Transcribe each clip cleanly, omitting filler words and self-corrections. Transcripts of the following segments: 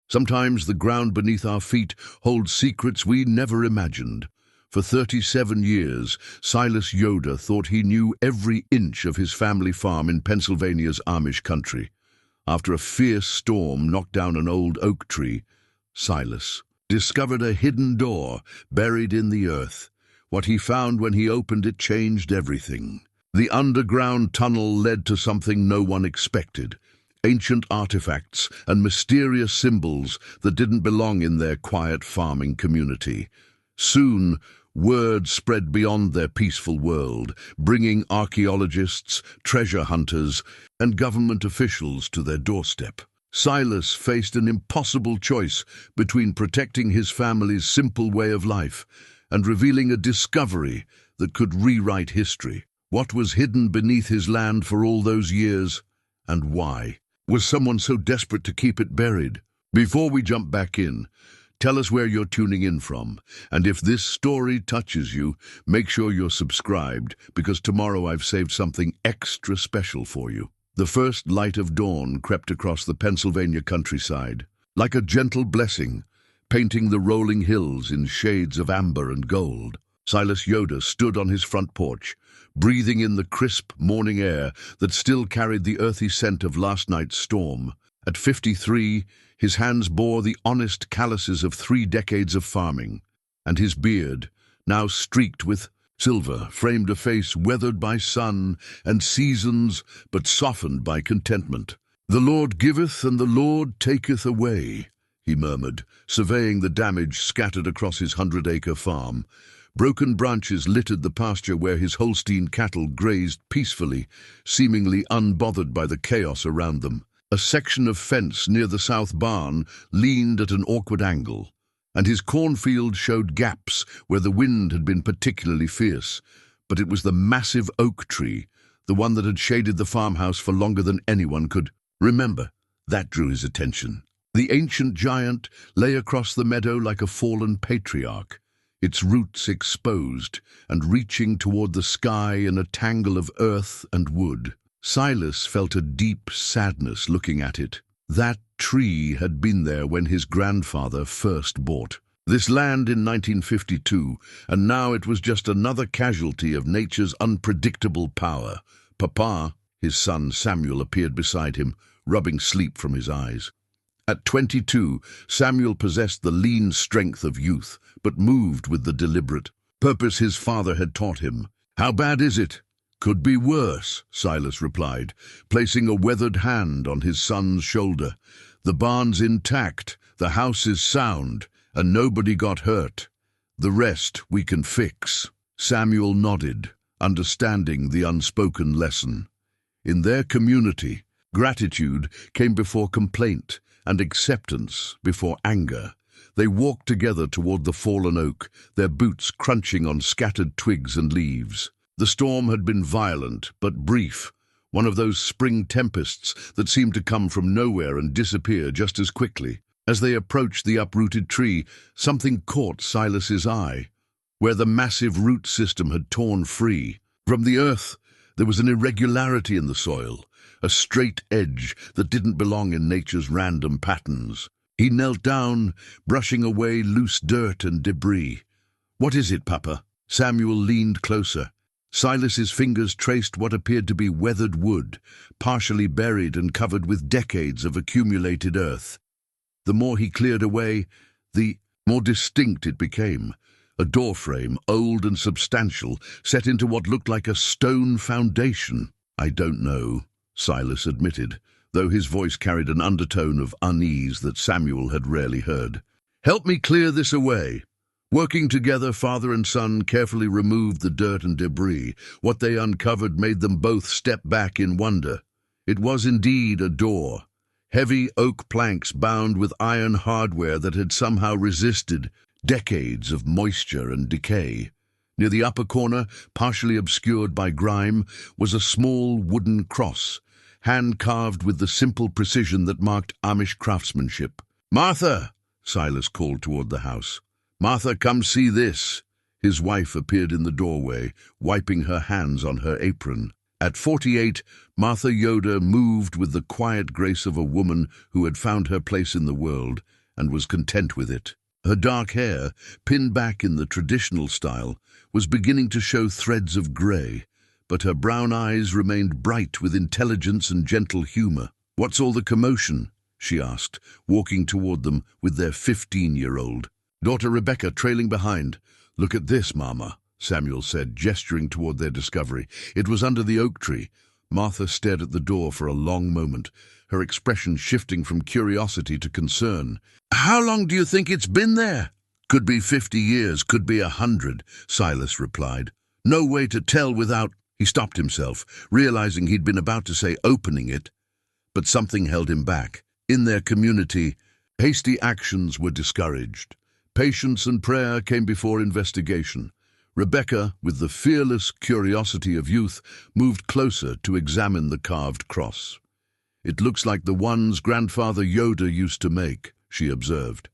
Sometimes the ground beneath our feet holds secrets we never imagined. For 37 years, Silas Yoder thought he knew every inch of his family farm in Pennsylvania's Amish country. After a fierce storm knocked down an old oak tree, Silas discovered a hidden door buried in the earth. What he found when he opened it changed everything. The underground tunnel led to something no one expected: ancient artifacts and mysterious symbols that didn't belong in their quiet farming community. Soon, word spread beyond their peaceful world, bringing archaeologists, treasure hunters, and government officials to their doorstep. Silas faced an impossible choice between protecting his family's simple way of life and revealing a discovery that could rewrite history. What was hidden beneath his land for all those years, and why? Was someone so desperate to keep it buried? Before we jump back in, tell us where you're tuning in from, and if this story touches you, make sure you're subscribed, because tomorrow I've saved something extra special for you. The first light of dawn crept across the Pennsylvania countryside, like a gentle blessing, painting the rolling hills in shades of amber and gold. Silas Yoder stood on his front porch, breathing in the crisp morning air that still carried the earthy scent of last night's storm. At 53, his hands bore the honest calluses of 3 decades of farming, and his beard, now streaked with silver, framed a face weathered by sun and seasons, but softened by contentment. "The Lord giveth and the Lord taketh away," he murmured, surveying the damage scattered across his 100-acre farm. Broken branches littered the pasture where his Holstein cattle grazed peacefully, seemingly unbothered by the chaos around them. A section of fence near the south barn leaned at an awkward angle, and his cornfield showed gaps where the wind had been particularly fierce. But it was the massive oak tree, the one that had shaded the farmhouse for longer than anyone could remember, that drew his attention. The ancient giant lay across the meadow like a fallen patriarch, its roots exposed and reaching toward the sky in a tangle of earth and wood. Silas felt a deep sadness looking at it. That tree had been there when his grandfather first bought this land in 1952, and now it was just another casualty of nature's unpredictable power. "Papa," his son Samuel appeared beside him, rubbing sleep from his eyes. At 22, Samuel possessed the lean strength of youth, but moved with the deliberate purpose his father had taught him. "How bad is it?" "Could be worse," Silas replied, placing a weathered hand on his son's shoulder. "The barn's intact, the house is sound, and nobody got hurt. The rest we can fix." Samuel nodded, understanding the unspoken lesson. In their community, gratitude came before complaint, and acceptance before anger. They walked together toward the fallen oak, their boots crunching on scattered twigs and leaves. The storm had been violent, but brief, one of those spring tempests that seemed to come from nowhere and disappear just as quickly. As they approached the uprooted tree, something caught Silas's eye. Where the massive root system had torn free from the earth, there was an irregularity in the soil, a straight edge that didn't belong in nature's random patterns. He knelt down, brushing away loose dirt and debris. "What is it, Papa?" Samuel leaned closer. Silas's fingers traced what appeared to be weathered wood, partially buried and covered with decades of accumulated earth. The more he cleared away, the more distinct it became. A doorframe, old and substantial, set into what looked like a stone foundation. "I don't know," Silas admitted, though his voice carried an undertone of unease that Samuel had rarely heard. "Help me clear this away." Working together, father and son carefully removed the dirt and debris. What they uncovered made them both step back in wonder. It was indeed a door. Heavy oak planks bound with iron hardware that had somehow resisted decades of moisture and decay. Near the upper corner, partially obscured by grime, was a small wooden cross, hand-carved with the simple precision that marked Amish craftsmanship. "Martha!" Silas called toward the house. "Martha, come see this." His wife appeared in the doorway, wiping her hands on her apron. At 48, Martha Yoder moved with the quiet grace of a woman who had found her place in the world, and was content with it. Her dark hair, pinned back in the traditional style, was beginning to show threads of grey, but her brown eyes remained bright with intelligence and gentle humour. "What's all the commotion?" she asked, walking toward them with their 15-year-old daughter Rebecca trailing behind. "Look at this, Mama," Samuel said, gesturing toward their discovery. It was under the oak tree. Martha stared at the door for a long moment, her expression shifting from curiosity to concern. "How long do you think it's been there?" "Could be 50 years, could be 100, Silas replied. "No way to tell without—" He stopped himself, realizing he'd been about to say opening it, but something held him back. In their community, hasty actions were discouraged. Patience and prayer came before investigation. Rebecca, with the fearless curiosity of youth, moved closer to examine the carved cross. "It looks like the ones Grandfather Yoder used to make," she observed.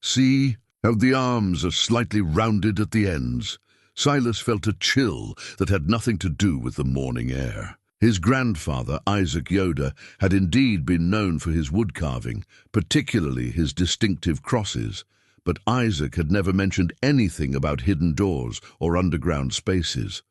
"See how the arms are slightly rounded at the ends." Silas felt a chill that had nothing to do with the morning air. His grandfather, Isaac Yoder, had indeed been known for his wood carving, particularly his distinctive crosses, but Isaac had never mentioned anything about hidden doors or underground spaces.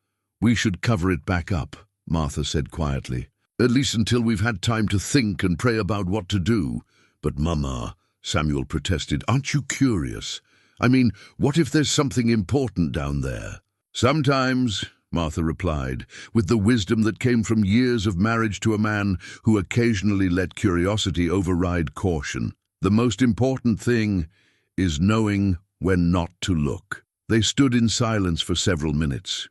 "We should cover it back up," Martha said quietly. "At least until we've had time to think and pray about what to do." "But Mama," Samuel protested, "aren't you curious? I mean, what if there's something important down there?" "Sometimes," Martha replied, with the wisdom that came from years of marriage to a man who occasionally let curiosity override caution. "The most important thing is knowing when not to look." They stood in silence for several minutes,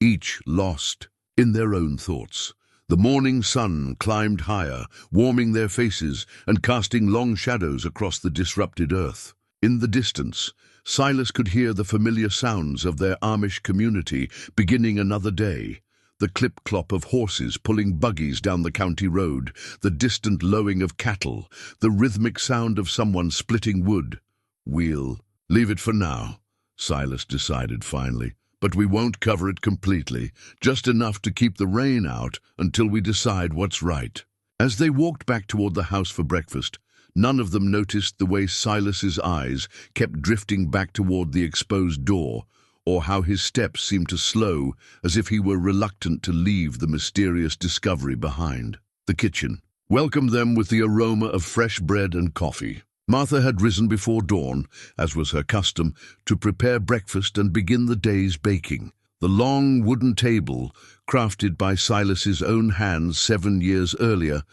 each lost in their own thoughts. The morning sun climbed higher, warming their faces and casting long shadows across the disrupted earth. In the distance, Silas could hear the familiar sounds of their Amish community beginning another day. The clip-clop of horses pulling buggies down the county road, the distant lowing of cattle, the rhythmic sound of someone splitting wood. "We'll leave it for now," Silas decided finally. "But we won't cover it completely, just enough to keep the rain out until we decide what's right." As they walked back toward the house for breakfast, none of them noticed the way Silas's eyes kept drifting back toward the exposed door, or how his steps seemed to slow as if he were reluctant to leave the mysterious discovery behind. The kitchen welcomed them with the aroma of fresh bread and coffee. Martha had risen before dawn, as was her custom, to prepare breakfast and begin the day's baking. The long wooden table, crafted by Silas's own hands 7 years earlier,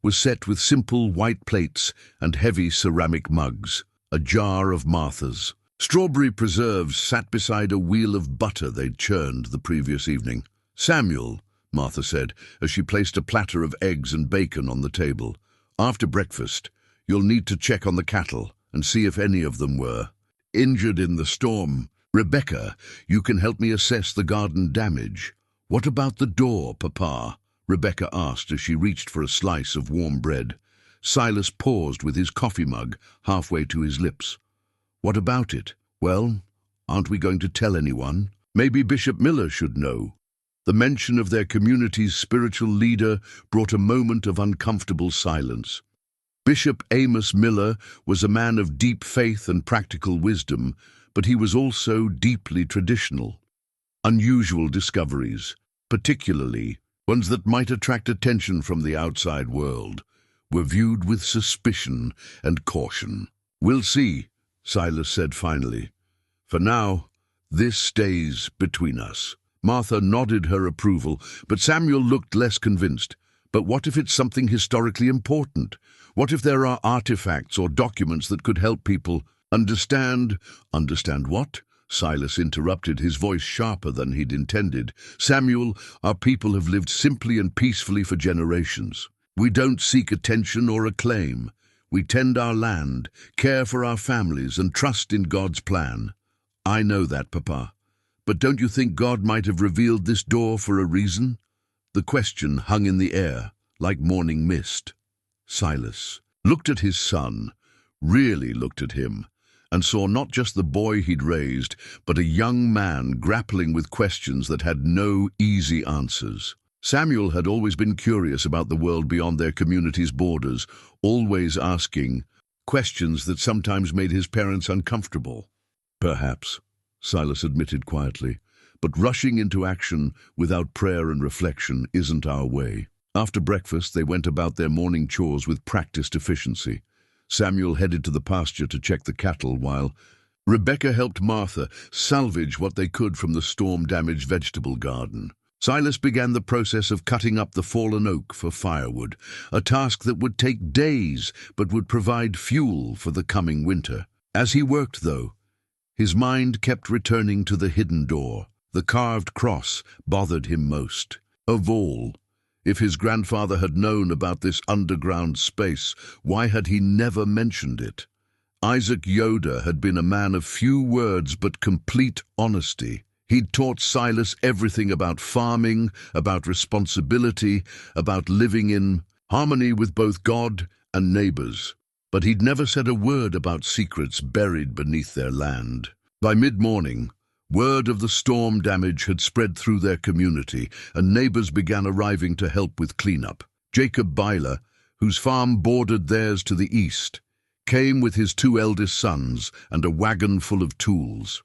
was set with simple white plates and heavy ceramic mugs. A jar of Martha's strawberry preserves sat beside a wheel of butter they'd churned the previous evening. "Samuel," Martha said, as she placed a platter of eggs and bacon on the table, "after breakfast, you'll need to check on the cattle and see if any of them were injured in the storm. Rebecca, you can help me assess the garden damage." "What about the door, Papa?" Rebecca asked as she reached for a slice of warm bread. Silas paused with his coffee mug halfway to his lips. "What about it?" "Well, aren't we going to tell anyone? Maybe Bishop Miller should know." The mention of their community's spiritual leader brought a moment of uncomfortable silence. Bishop Amos Miller was a man of deep faith and practical wisdom, but he was also deeply traditional. Unusual discoveries, particularly ones that might attract attention from the outside world, were viewed with suspicion and caution. "We'll see," Silas said finally. "For now, this stays between us." Martha nodded her approval, but Samuel looked less convinced. "But what if it's something historically important? What if there are artifacts or documents that could help people understand?" "Understand what?" Silas interrupted, his voice sharper than he'd intended. "Samuel, our people have lived simply and peacefully for generations. We don't seek attention or acclaim. We tend our land, care for our families, and trust in God's plan." "I know that, Papa. But don't you think God might have revealed this door for a reason?" The question hung in the air, like morning mist. Silas looked at his son, really looked at him, and saw not just the boy he'd raised, but a young man grappling with questions that had no easy answers. Samuel had always been curious about the world beyond their community's borders, always asking, questions that sometimes made his parents uncomfortable. Perhaps, Silas admitted quietly, but rushing into action without prayer and reflection isn't our way. After breakfast, they went about their morning chores with practiced efficiency. Samuel headed to the pasture to check the cattle, while Rebecca helped Martha salvage what they could from the storm-damaged vegetable garden. Silas began the process of cutting up the fallen oak for firewood, a task that would take days but would provide fuel for the coming winter. As he worked, though, his mind kept returning to the hidden door. The carved cross bothered him most. Of all, if his grandfather had known about this underground space, why had he never mentioned it? Isaac Yoder had been a man of few words but complete honesty. He'd taught Silas everything about farming, about responsibility, about living in harmony with both God and neighbors. But he'd never said a word about secrets buried beneath their land. By mid-morning, word of the storm damage had spread through their community, and neighbors began arriving to help with cleanup. Jacob Byler, whose farm bordered theirs to the east, came with his 2 eldest sons and a wagon full of tools.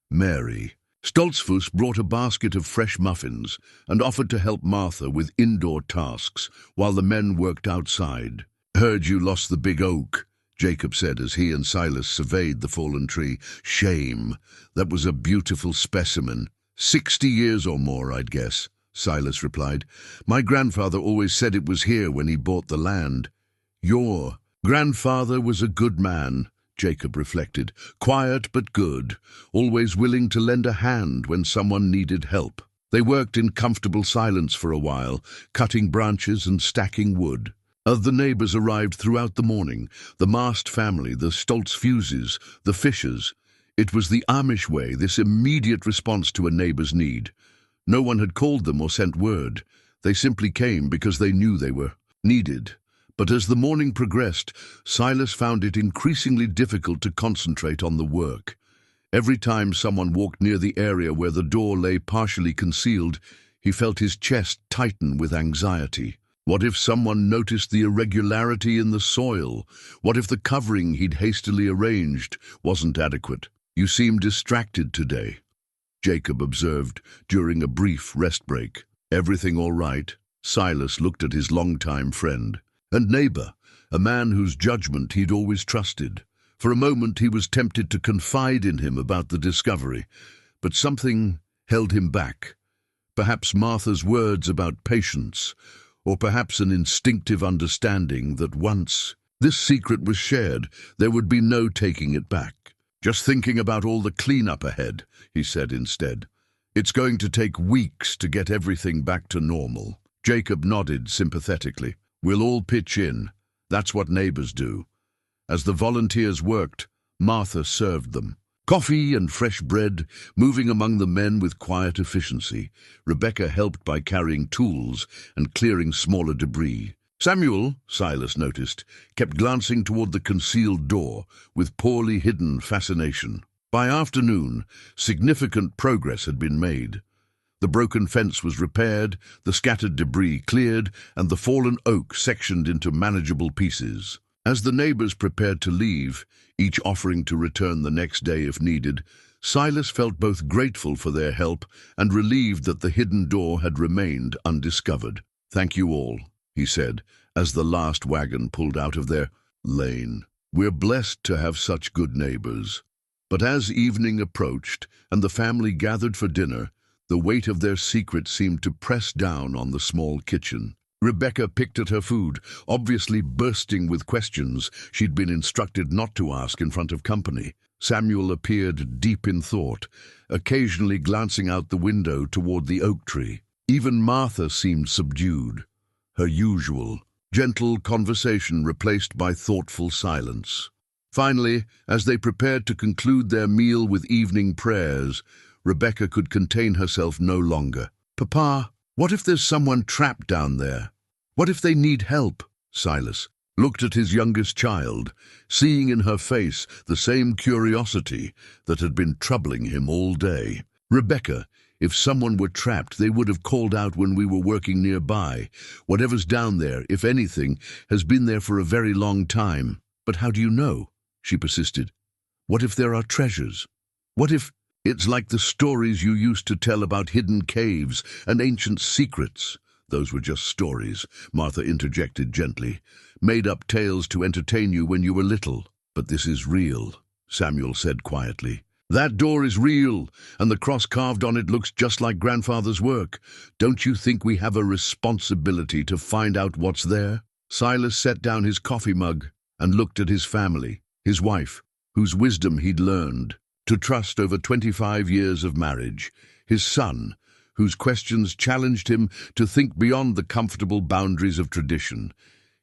Mary Stoltzfus brought a basket of fresh muffins and offered to help Martha with indoor tasks while the men worked outside. "Heard you lost the big oak," Jacob said as he and Silas surveyed the fallen tree. "Shame. That was a beautiful specimen. 60 years or more, I'd guess," Silas replied. "My grandfather always said it was here when he bought the land." "Your grandfather was a good man," Jacob reflected. "Quiet but good, always willing to lend a hand when someone needed help." They worked in comfortable silence for a while, cutting branches and stacking wood. Other neighbors arrived throughout the morning: the Mast family, the Stoltzfuses, the Fishers. It was the Amish way, this immediate response to a neighbor's need. No one had called them or sent word. They simply came because they knew they were needed. But as the morning progressed, Silas found it increasingly difficult to concentrate on the work. Every time someone walked near the area where the door lay partially concealed, he felt his chest tighten with anxiety. What if someone noticed the irregularity in the soil? What if the covering he'd hastily arranged wasn't adequate? "You seem distracted today," Jacob observed during a brief rest break. "Everything all right?" Silas looked at his longtime friend and neighbor, a man whose judgment he'd always trusted. For a moment he was tempted to confide in him about the discovery, but something held him back. Perhaps Martha's words about patience, or perhaps an instinctive understanding that once this secret was shared, there would be no taking it back. "Just thinking about all the cleanup ahead," he said instead. "It's going to take weeks to get everything back to normal." Jacob nodded sympathetically. "We'll all pitch in. That's what neighbors do." As the volunteers worked, Martha served them coffee and fresh bread, moving among the men with quiet efficiency. Rebecca helped by carrying tools and clearing smaller debris. Samuel, Silas noticed, kept glancing toward the concealed door with poorly hidden fascination. By afternoon, significant progress had been made. The broken fence was repaired, the scattered debris cleared, and the fallen oak sectioned into manageable pieces. As the neighbors prepared to leave, each offering to return the next day if needed, Silas felt both grateful for their help and relieved that the hidden door had remained undiscovered. "Thank you all," he said, as the last wagon pulled out of their lane. "We're blessed to have such good neighbors." But as evening approached and the family gathered for dinner, the weight of their secret seemed to press down on the small kitchen. Rebecca picked at her food, obviously bursting with questions she'd been instructed not to ask in front of company. Samuel appeared deep in thought, occasionally glancing out the window toward the oak tree. Even Martha seemed subdued, her usual gentle conversation replaced by thoughtful silence. Finally, as they prepared to conclude their meal with evening prayers, Rebecca could contain herself no longer. "Papa, what if there's someone trapped down there? What if they need help?" Silas looked at his youngest child, seeing in her face the same curiosity that had been troubling him all day. "Rebecca, if someone were trapped, they would have called out when we were working nearby. Whatever's down there, if anything, has been there for a very long time." "But how do you know?" she persisted. "What if there are treasures? What if—" "It's like the stories you used to tell about hidden caves and ancient secrets." "Those were just stories," Martha interjected gently. "Made-up tales to entertain you when you were little." "But this is real," Samuel said quietly. "That door is real, and the cross carved on it looks just like Grandfather's work. Don't you think we have a responsibility to find out what's there?" Silas set down his coffee mug and looked at his family, his wife, whose wisdom he'd learned to trust over 25 years of marriage, his son, whose questions challenged him to think beyond the comfortable boundaries of tradition,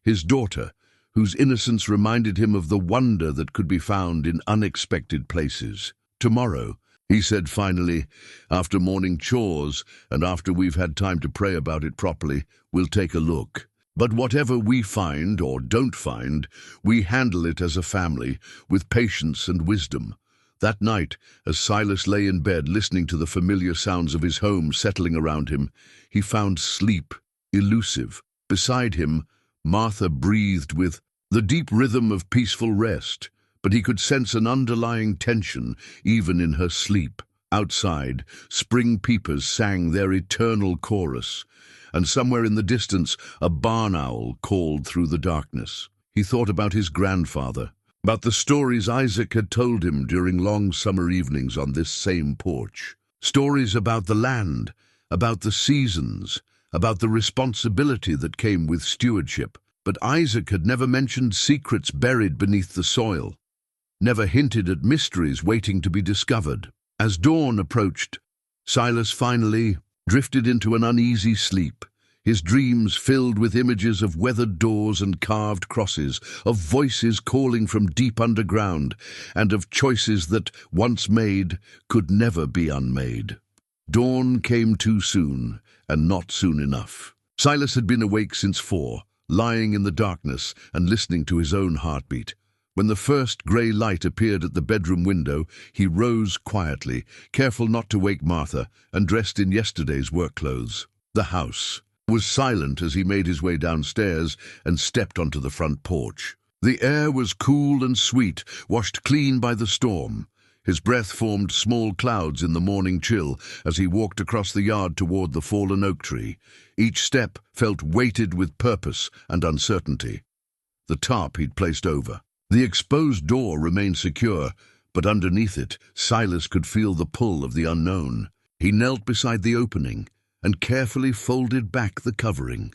his daughter, whose innocence reminded him of the wonder that could be found in unexpected places. "Tomorrow," he said finally, "after morning chores and after we've had time to pray about it properly, we'll take a look. But whatever we find or don't find, we handle it as a family, with patience and wisdom." That night, as Silas lay in bed listening to the familiar sounds of his home settling around him, he found sleep elusive. Beside him, Martha breathed with the deep rhythm of peaceful rest, but he could sense an underlying tension even in her sleep. Outside, spring peepers sang their eternal chorus, and somewhere in the distance a barn owl called through the darkness. He thought about his grandfather, about the stories Isaac had told him during long summer evenings on this same porch. Stories about the land, about the seasons, about the responsibility that came with stewardship. But Isaac had never mentioned secrets buried beneath the soil, never hinted at mysteries waiting to be discovered. As dawn approached, Silas finally drifted into an uneasy sleep, his dreams filled with images of weathered doors and carved crosses, of voices calling from deep underground, and of choices that, once made, could never be unmade. Dawn came too soon, and not soon enough. Silas had been awake since 4, lying in the darkness and listening to his own heartbeat. When the first grey light appeared at the bedroom window, he rose quietly, careful not to wake Martha, and dressed in yesterday's work clothes. The house was silent as he made his way downstairs and stepped onto the front porch. The air was cool and sweet, washed clean by the storm. His breath formed small clouds in the morning chill as he walked across the yard toward the fallen oak tree. Each step felt weighted with purpose and uncertainty. The tarp he'd placed over. The exposed door remained secure, but underneath it, Silas could feel the pull of the unknown. He knelt beside the opening and carefully folded back the covering.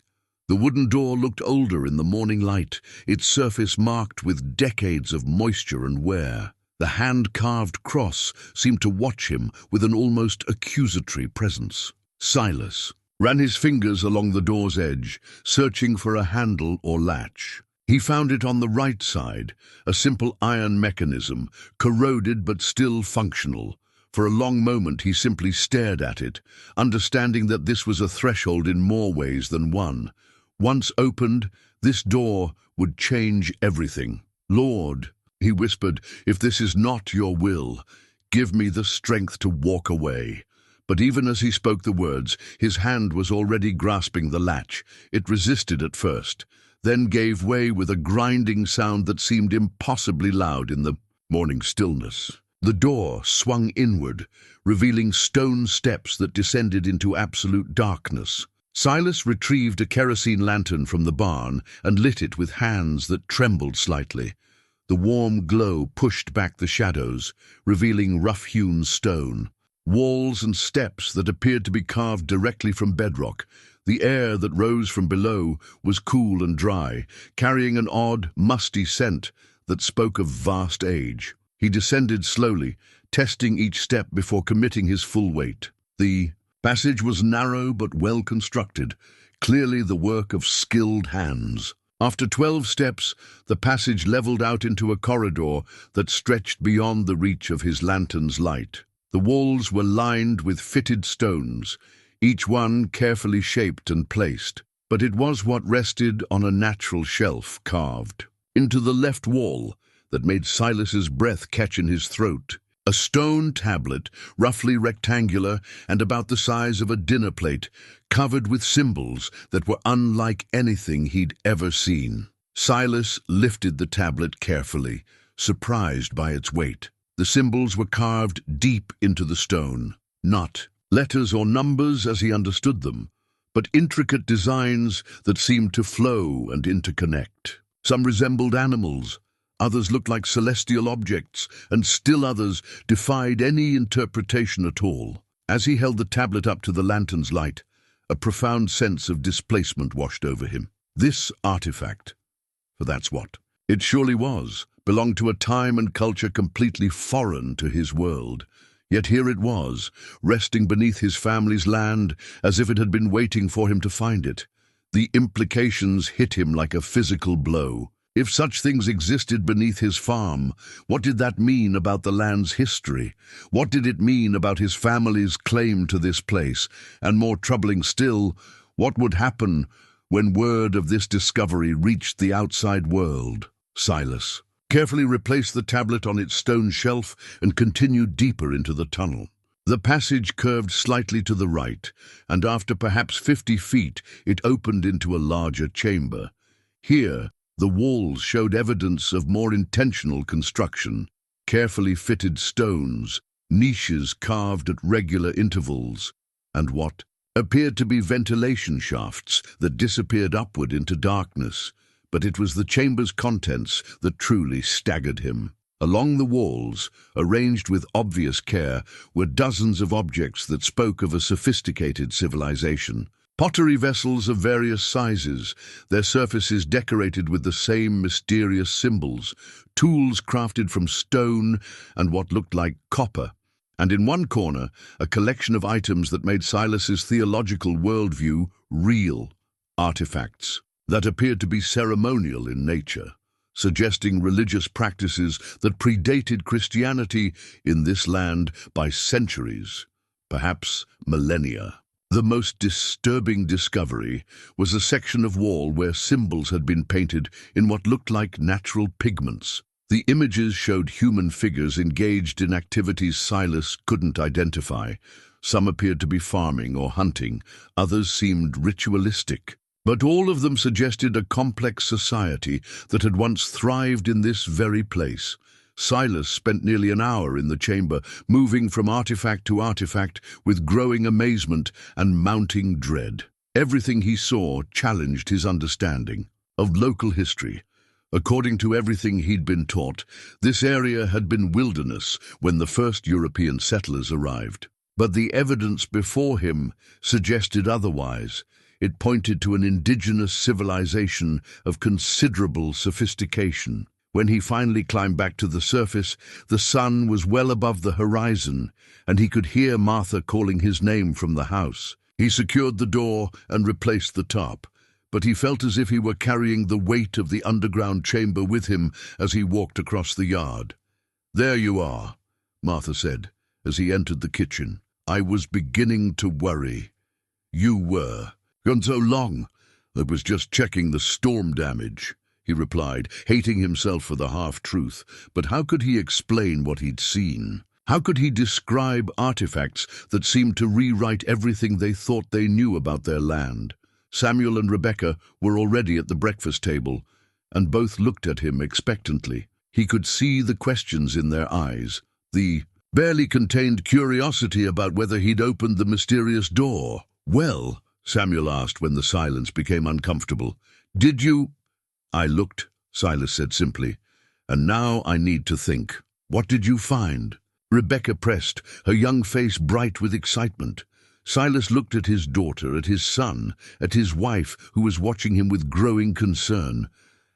The wooden door looked older in the morning light, its surface marked with decades of moisture and wear. The hand-carved cross seemed to watch him with an almost accusatory presence. Silas ran his fingers along the door's edge, searching for a handle or latch. He found it on the right side, a simple iron mechanism, corroded but still functional. For a long moment he simply stared at it, understanding that this was a threshold in more ways than one. Once opened, this door would change everything. "Lord," he whispered, "if this is not your will, give me the strength to walk away." But even as he spoke the words, his hand was already grasping the latch. It resisted at first, then gave way with a grinding sound that seemed impossibly loud in the morning stillness. The door swung inward, revealing stone steps that descended into absolute darkness. Silas retrieved a kerosene lantern from the barn and lit it with hands that trembled slightly. The warm glow pushed back the shadows, revealing rough-hewn stone, walls and steps that appeared to be carved directly from bedrock. The air that rose from below was cool and dry, carrying an odd, musty scent that spoke of vast age. He descended slowly, testing each step before committing his full weight. The passage was narrow but well constructed, clearly the work of skilled hands. After 12 steps, the passage leveled out into a corridor that stretched beyond the reach of his lantern's light. The walls were lined with fitted stones, each one carefully shaped and placed, but it was what rested on a natural shelf carved into the left wall that made Silas's breath catch in his throat. A stone tablet, roughly rectangular and about the size of a dinner plate, covered with symbols that were unlike anything he'd ever seen. Silas lifted the tablet carefully, surprised by its weight. The symbols were carved deep into the stone, not letters or numbers as he understood them, but intricate designs that seemed to flow and interconnect. Some resembled animals, others looked like celestial objects, and still others defied any interpretation at all. As he held the tablet up to the lantern's light, a profound sense of displacement washed over him. This artifact, for that's what it surely was, belonged to a time and culture completely foreign to his world. Yet here it was, resting beneath his family's land as if it had been waiting for him to find it. The implications hit him like a physical blow. If such things existed beneath his farm, what did that mean about the land's history? What did it mean about his family's claim to this place? And more troubling still, what would happen when word of this discovery reached the outside world? Silas carefully replaced the tablet on its stone shelf and continued deeper into the tunnel. The passage curved slightly to the right, and after perhaps 50 feet, it opened into a larger chamber. Here, the walls showed evidence of more intentional construction, carefully fitted stones, niches carved at regular intervals, and what appeared to be ventilation shafts that disappeared upward into darkness. But it was the chamber's contents that truly staggered him. Along the walls, arranged with obvious care, were dozens of objects that spoke of a sophisticated civilization. Pottery vessels of various sizes, their surfaces decorated with the same mysterious symbols, tools crafted from stone and what looked like copper, and in one corner, a collection of items that made Silas's theological worldview real, artifacts that appeared to be ceremonial in nature, suggesting religious practices that predated Christianity in this land by centuries, perhaps millennia. The most disturbing discovery was a section of wall where symbols had been painted in what looked like natural pigments. The images showed human figures engaged in activities Silas couldn't identify. Some appeared to be farming or hunting, others seemed ritualistic. But all of them suggested a complex society that had once thrived in this very place. Silas spent nearly an hour in the chamber, moving from artifact to artifact with growing amazement and mounting dread. Everything he saw challenged his understanding of local history. According to everything he'd been taught, this area had been wilderness when the first European settlers arrived. But the evidence before him suggested otherwise. It pointed to an indigenous civilization of considerable sophistication. When he finally climbed back to the surface, the sun was well above the horizon, and he could hear Martha calling his name from the house. He secured the door and replaced the top, but he felt as if he were carrying the weight of the underground chamber with him as he walked across the yard. "There you are," Martha said, as he entered the kitchen. "I was beginning to worry." "You were. Gone so long. I was just checking the storm damage," he replied, hating himself for the half-truth. But how could he explain what he'd seen? How could he describe artifacts that seemed to rewrite everything they thought they knew about their land? Samuel and Rebecca were already at the breakfast table, and both looked at him expectantly. He could see the questions in their eyes, the barely contained curiosity about whether he'd opened the mysterious door. "Well," Samuel asked when the silence became uncomfortable, "did you—" "I looked," Silas said simply, "and now I need to think. What did you find?" Rebecca pressed, her young face bright with excitement. Silas looked at his daughter, at his son, at his wife, who was watching him with growing concern.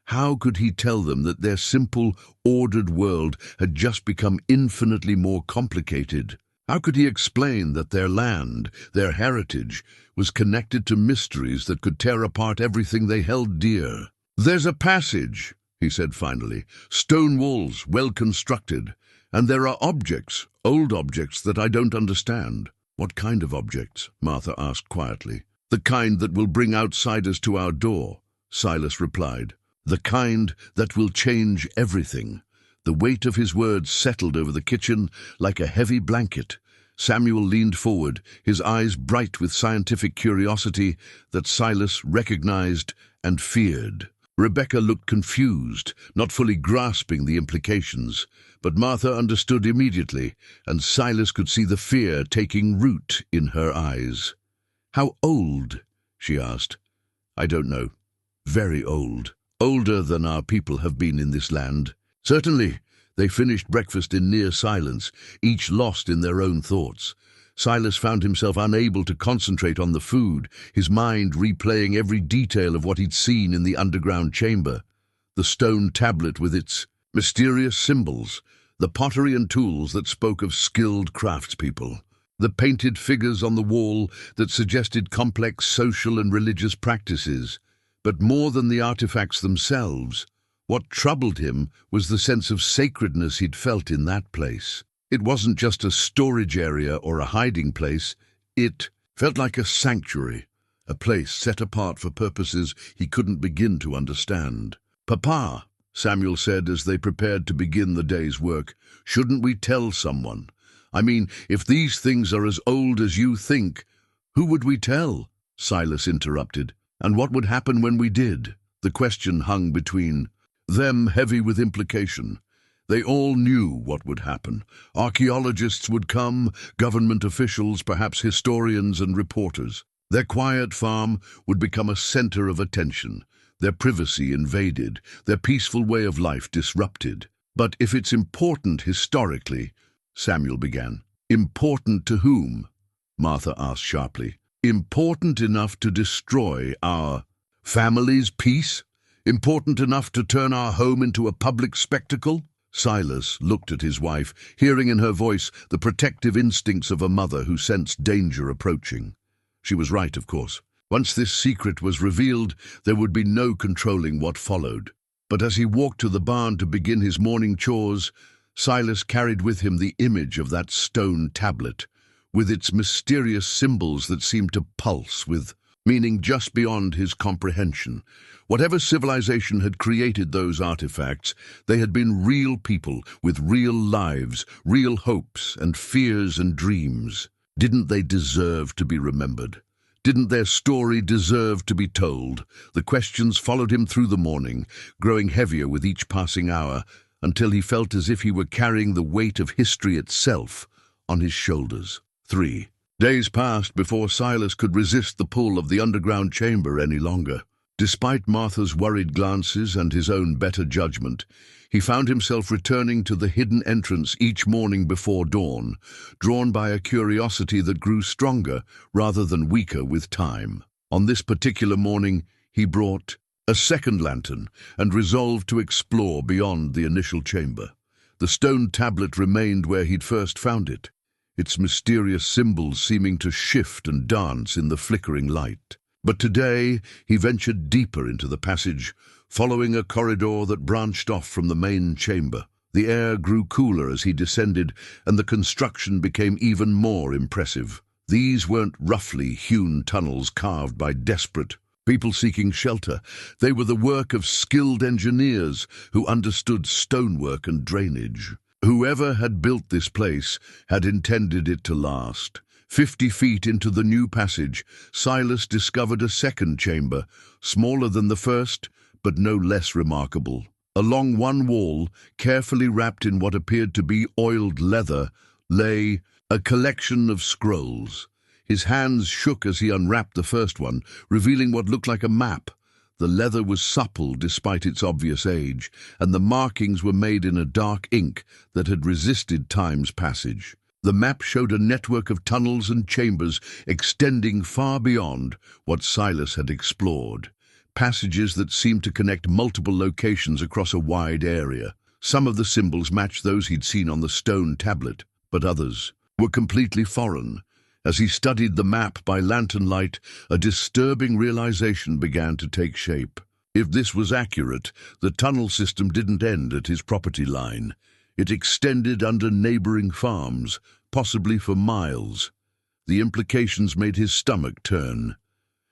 How could he tell them that their simple, ordered world had just become infinitely more complicated? How could he explain that their land, their heritage, was connected to mysteries that could tear apart everything they held dear? "There's a passage," he said finally, "stone walls, well constructed, and there are objects, old objects that I don't understand." "What kind of objects?" Martha asked quietly. "The kind that will bring outsiders to our door," Silas replied. "The kind that will change everything." The weight of his words settled over the kitchen like a heavy blanket. Samuel leaned forward, his eyes bright with scientific curiosity that Silas recognized and feared. Rebecca looked confused, not fully grasping the implications, but Martha understood immediately, and Silas could see the fear taking root in her eyes. "How old?" she asked. "I don't know. Very old. Older than our people have been in this land." "Certainly." They finished breakfast in near silence, each lost in their own thoughts. Silas found himself unable to concentrate on the food, his mind replaying every detail of what he'd seen in the underground chamber. The stone tablet with its mysterious symbols, the pottery and tools that spoke of skilled craftspeople, the painted figures on the wall that suggested complex social and religious practices. But more than the artifacts themselves, what troubled him was the sense of sacredness he'd felt in that place. It wasn't just a storage area or a hiding place. It felt like a sanctuary, a place set apart for purposes he couldn't begin to understand. "Papa," Samuel said as they prepared to begin the day's work, "shouldn't we tell someone? I mean, if these things are as old as you think, who would we tell?" Silas interrupted. "And what would happen when we did?" The question hung between them, heavy with implication. They all knew what would happen. Archaeologists would come, government officials, perhaps historians and reporters. Their quiet farm would become a center of attention, their privacy invaded, their peaceful way of life disrupted. "But if it's important historically," Samuel began. "Important to whom?" Martha asked sharply. "Important enough to destroy our family's peace? Important enough to turn our home into a public spectacle?" Silas looked at his wife, hearing in her voice the protective instincts of a mother who sensed danger approaching. She was right, of course. Once this secret was revealed, there would be no controlling what followed. But as he walked to the barn to begin his morning chores, Silas carried with him the image of that stone tablet, with its mysterious symbols that seemed to pulse with meaning just beyond his comprehension. Whatever civilization had created those artifacts, they had been real people with real lives, real hopes and fears and dreams. Didn't they deserve to be remembered? Didn't their story deserve to be told? The questions followed him through the morning, growing heavier with each passing hour, until he felt as if he were carrying the weight of history itself on his shoulders. 3. Days passed before Silas could resist the pull of the underground chamber any longer. Despite Martha's worried glances and his own better judgment, he found himself returning to the hidden entrance each morning before dawn, drawn by a curiosity that grew stronger rather than weaker with time. On this particular morning, he brought a second lantern and resolved to explore beyond the initial chamber. The stone tablet remained where he'd first found it, its mysterious symbols seeming to shift and dance in the flickering light. But today he ventured deeper into the passage, following a corridor that branched off from the main chamber. The air grew cooler as he descended, and the construction became even more impressive. These weren't roughly hewn tunnels carved by desperate people seeking shelter. They were the work of skilled engineers who understood stonework and drainage. Whoever had built this place had intended it to last. 50 feet into the new passage, Silas discovered a second chamber, smaller than the first, but no less remarkable. Along one wall, carefully wrapped in what appeared to be oiled leather, lay a collection of scrolls. His hands shook as he unwrapped the first one, revealing what looked like a map. The leather was supple despite its obvious age, and the markings were made in a dark ink that had resisted time's passage. The map showed a network of tunnels and chambers extending far beyond what Silas had explored. Passages that seemed to connect multiple locations across a wide area. Some of the symbols matched those he'd seen on the stone tablet, but others were completely foreign. As he studied the map by lantern light, a disturbing realization began to take shape. If this was accurate, the tunnel system didn't end at his property line. It extended under neighboring farms, possibly for miles. The implications made his stomach turn.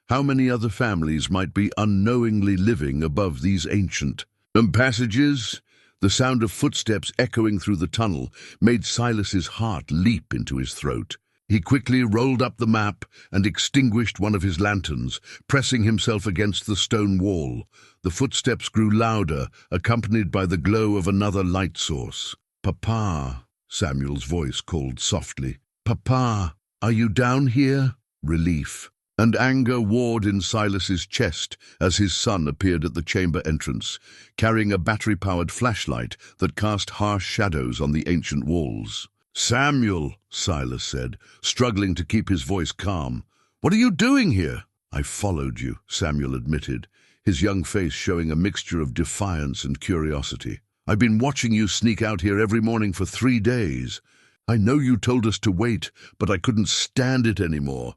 How many other families might be unknowingly living above these ancient passages? The sound of footsteps echoing through the tunnel made Silas's heart leap into his throat. He quickly rolled up the map and extinguished one of his lanterns, pressing himself against the stone wall. The footsteps grew louder, accompanied by the glow of another light source. "Papa," Samuel's voice called softly. "Papa, are you down here?" Relief and anger warred in Silas's chest as his son appeared at the chamber entrance, carrying a battery-powered flashlight that cast harsh shadows on the ancient walls. "Samuel," Silas said, struggling to keep his voice calm. "What are you doing here?" "I followed you," Samuel admitted, his young face showing a mixture of defiance and curiosity. "I've been watching you sneak out here every morning for 3 days. I know you told us to wait, but I couldn't stand it anymore."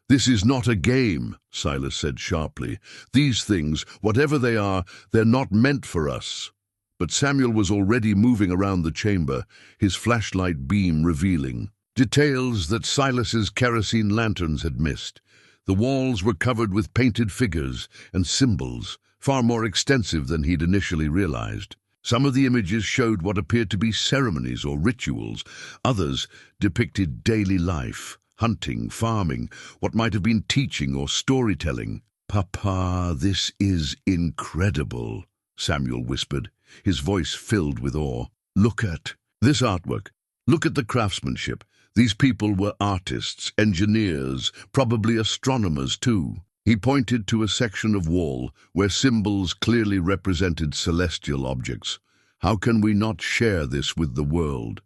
"This is not a game," Silas said sharply. "These things, whatever they are, they're not meant for us." But Samuel was already moving around the chamber, his flashlight beam revealing details that Silas's kerosene lanterns had missed. The walls were covered with painted figures and symbols, far more extensive than he'd initially realized. Some of the images showed what appeared to be ceremonies or rituals. Others depicted daily life, hunting, farming, what might have been teaching or storytelling. "Papa, this is incredible," Samuel whispered, his voice filled with awe. "Look at this artwork. Look at the craftsmanship. These people were artists, engineers, probably astronomers too." He pointed to a section of wall where symbols clearly represented celestial objects. "How can we not share this with the world?"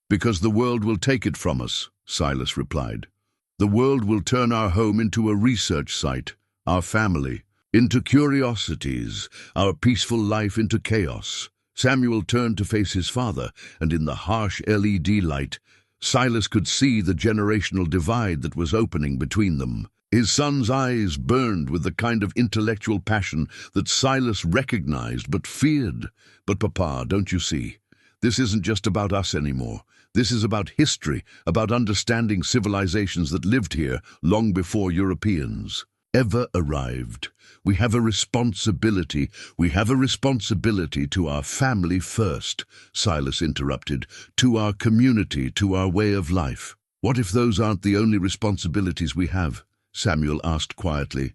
"Because the world will take it from us," Silas replied. "The world will turn our home into a research site, our family into curiosities, our peaceful life into chaos." Samuel turned to face his father, and in the harsh LED light, Silas could see the generational divide that was opening between them. His son's eyes burned with the kind of intellectual passion that Silas recognized but feared. "But Papa, don't you see? This isn't just about us anymore. This is about history, about understanding civilizations that lived here long before Europeans ever arrived. We have a responsibility. We have a responsibility to our family first," Silas interrupted, "to our community, to our way of life." "What if those aren't the only responsibilities we have?" Samuel asked quietly.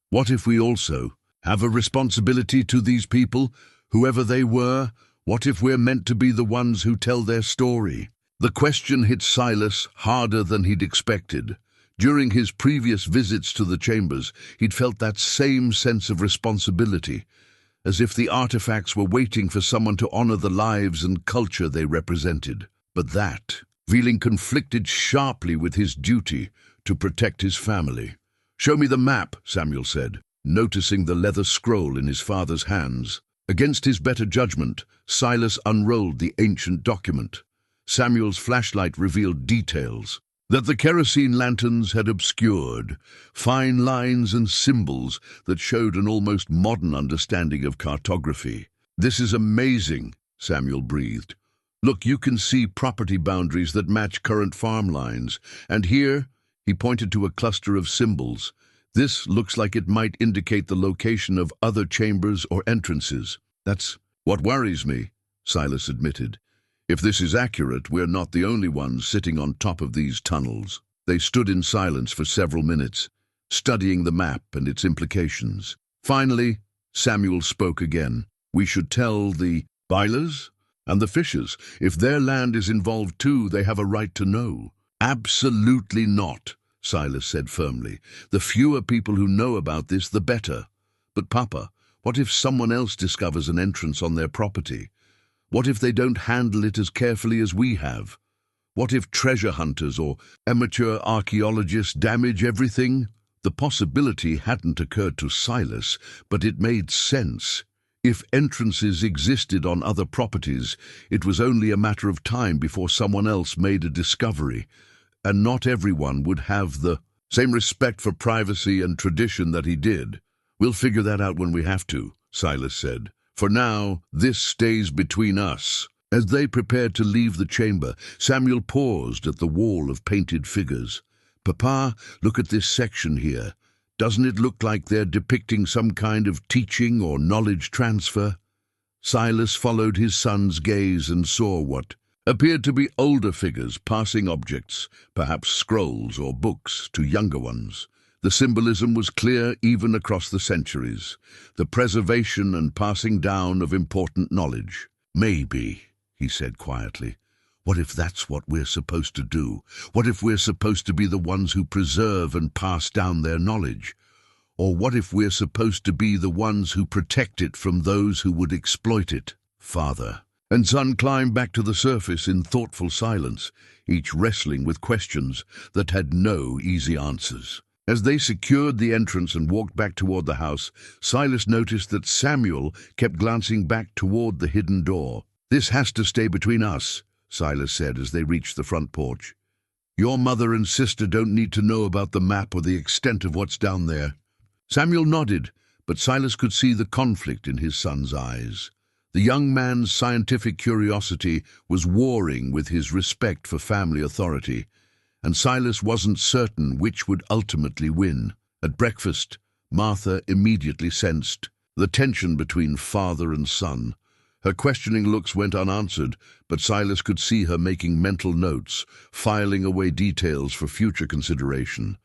"What if we also have a responsibility to these people, whoever they were? What if we're meant to be the ones who tell their story?" The question hit Silas harder than he'd expected. During his previous visits to the chambers, he'd felt that same sense of responsibility, as if the artifacts were waiting for someone to honor the lives and culture they represented. But that feeling conflicted sharply with his duty to protect his family. "Show me the map," Samuel said, noticing the leather scroll in his father's hands. Against his better judgment, Silas unrolled the ancient document. Samuel's flashlight revealed details that the kerosene lanterns had obscured, fine lines and symbols that showed an almost modern understanding of cartography. "This is amazing," Samuel breathed. "Look, you can see property boundaries that match current farm lines. And here," he pointed to a cluster of symbols, "this looks like it might indicate the location of other chambers or entrances." "That's what worries me," Silas admitted. "If this is accurate, we're not the only ones sitting on top of these tunnels." They stood in silence for several minutes, studying the map and its implications. Finally, Samuel spoke again. "We should tell the Bilers and the Fishers. If their land is involved too, they have a right to know." "Absolutely not," Silas said firmly. "The fewer people who know about this, the better." "But Papa, what if someone else discovers an entrance on their property? What if they don't handle it as carefully as we have? What if treasure hunters or amateur archaeologists damage everything?" The possibility hadn't occurred to Silas, but it made sense. If entrances existed on other properties, it was only a matter of time before someone else made a discovery, and not everyone would have the same respect for privacy and tradition that he did. "We'll figure that out when we have to," Silas said. "For now, this stays between us." As they prepared to leave the chamber, Samuel paused at the wall of painted figures. "Papa, look at this section here. Doesn't it look like they're depicting some kind of teaching or knowledge transfer?" Silas followed his son's gaze and saw what appeared to be older figures passing objects, perhaps scrolls or books, to younger ones. The symbolism was clear even across the centuries, the preservation and passing down of important knowledge. "Maybe," he said quietly. "What if that's what we're supposed to do? What if we're supposed to be the ones who preserve and pass down their knowledge? Or what if we're supposed to be the ones who protect it from those who would exploit it?" Father and son climbed back to the surface in thoughtful silence, each wrestling with questions that had no easy answers. As they secured the entrance and walked back toward the house, Silas noticed that Samuel kept glancing back toward the hidden door. "This has to stay between us," Silas said as they reached the front porch. "Your mother and sister don't need to know about the map or the extent of what's down there." Samuel nodded, but Silas could see the conflict in his son's eyes. The young man's scientific curiosity was warring with his respect for family authority, and Silas wasn't certain which would ultimately win. At breakfast, Martha immediately sensed the tension between father and son. Her questioning looks went unanswered, but Silas could see her making mental notes, filing away details for future consideration.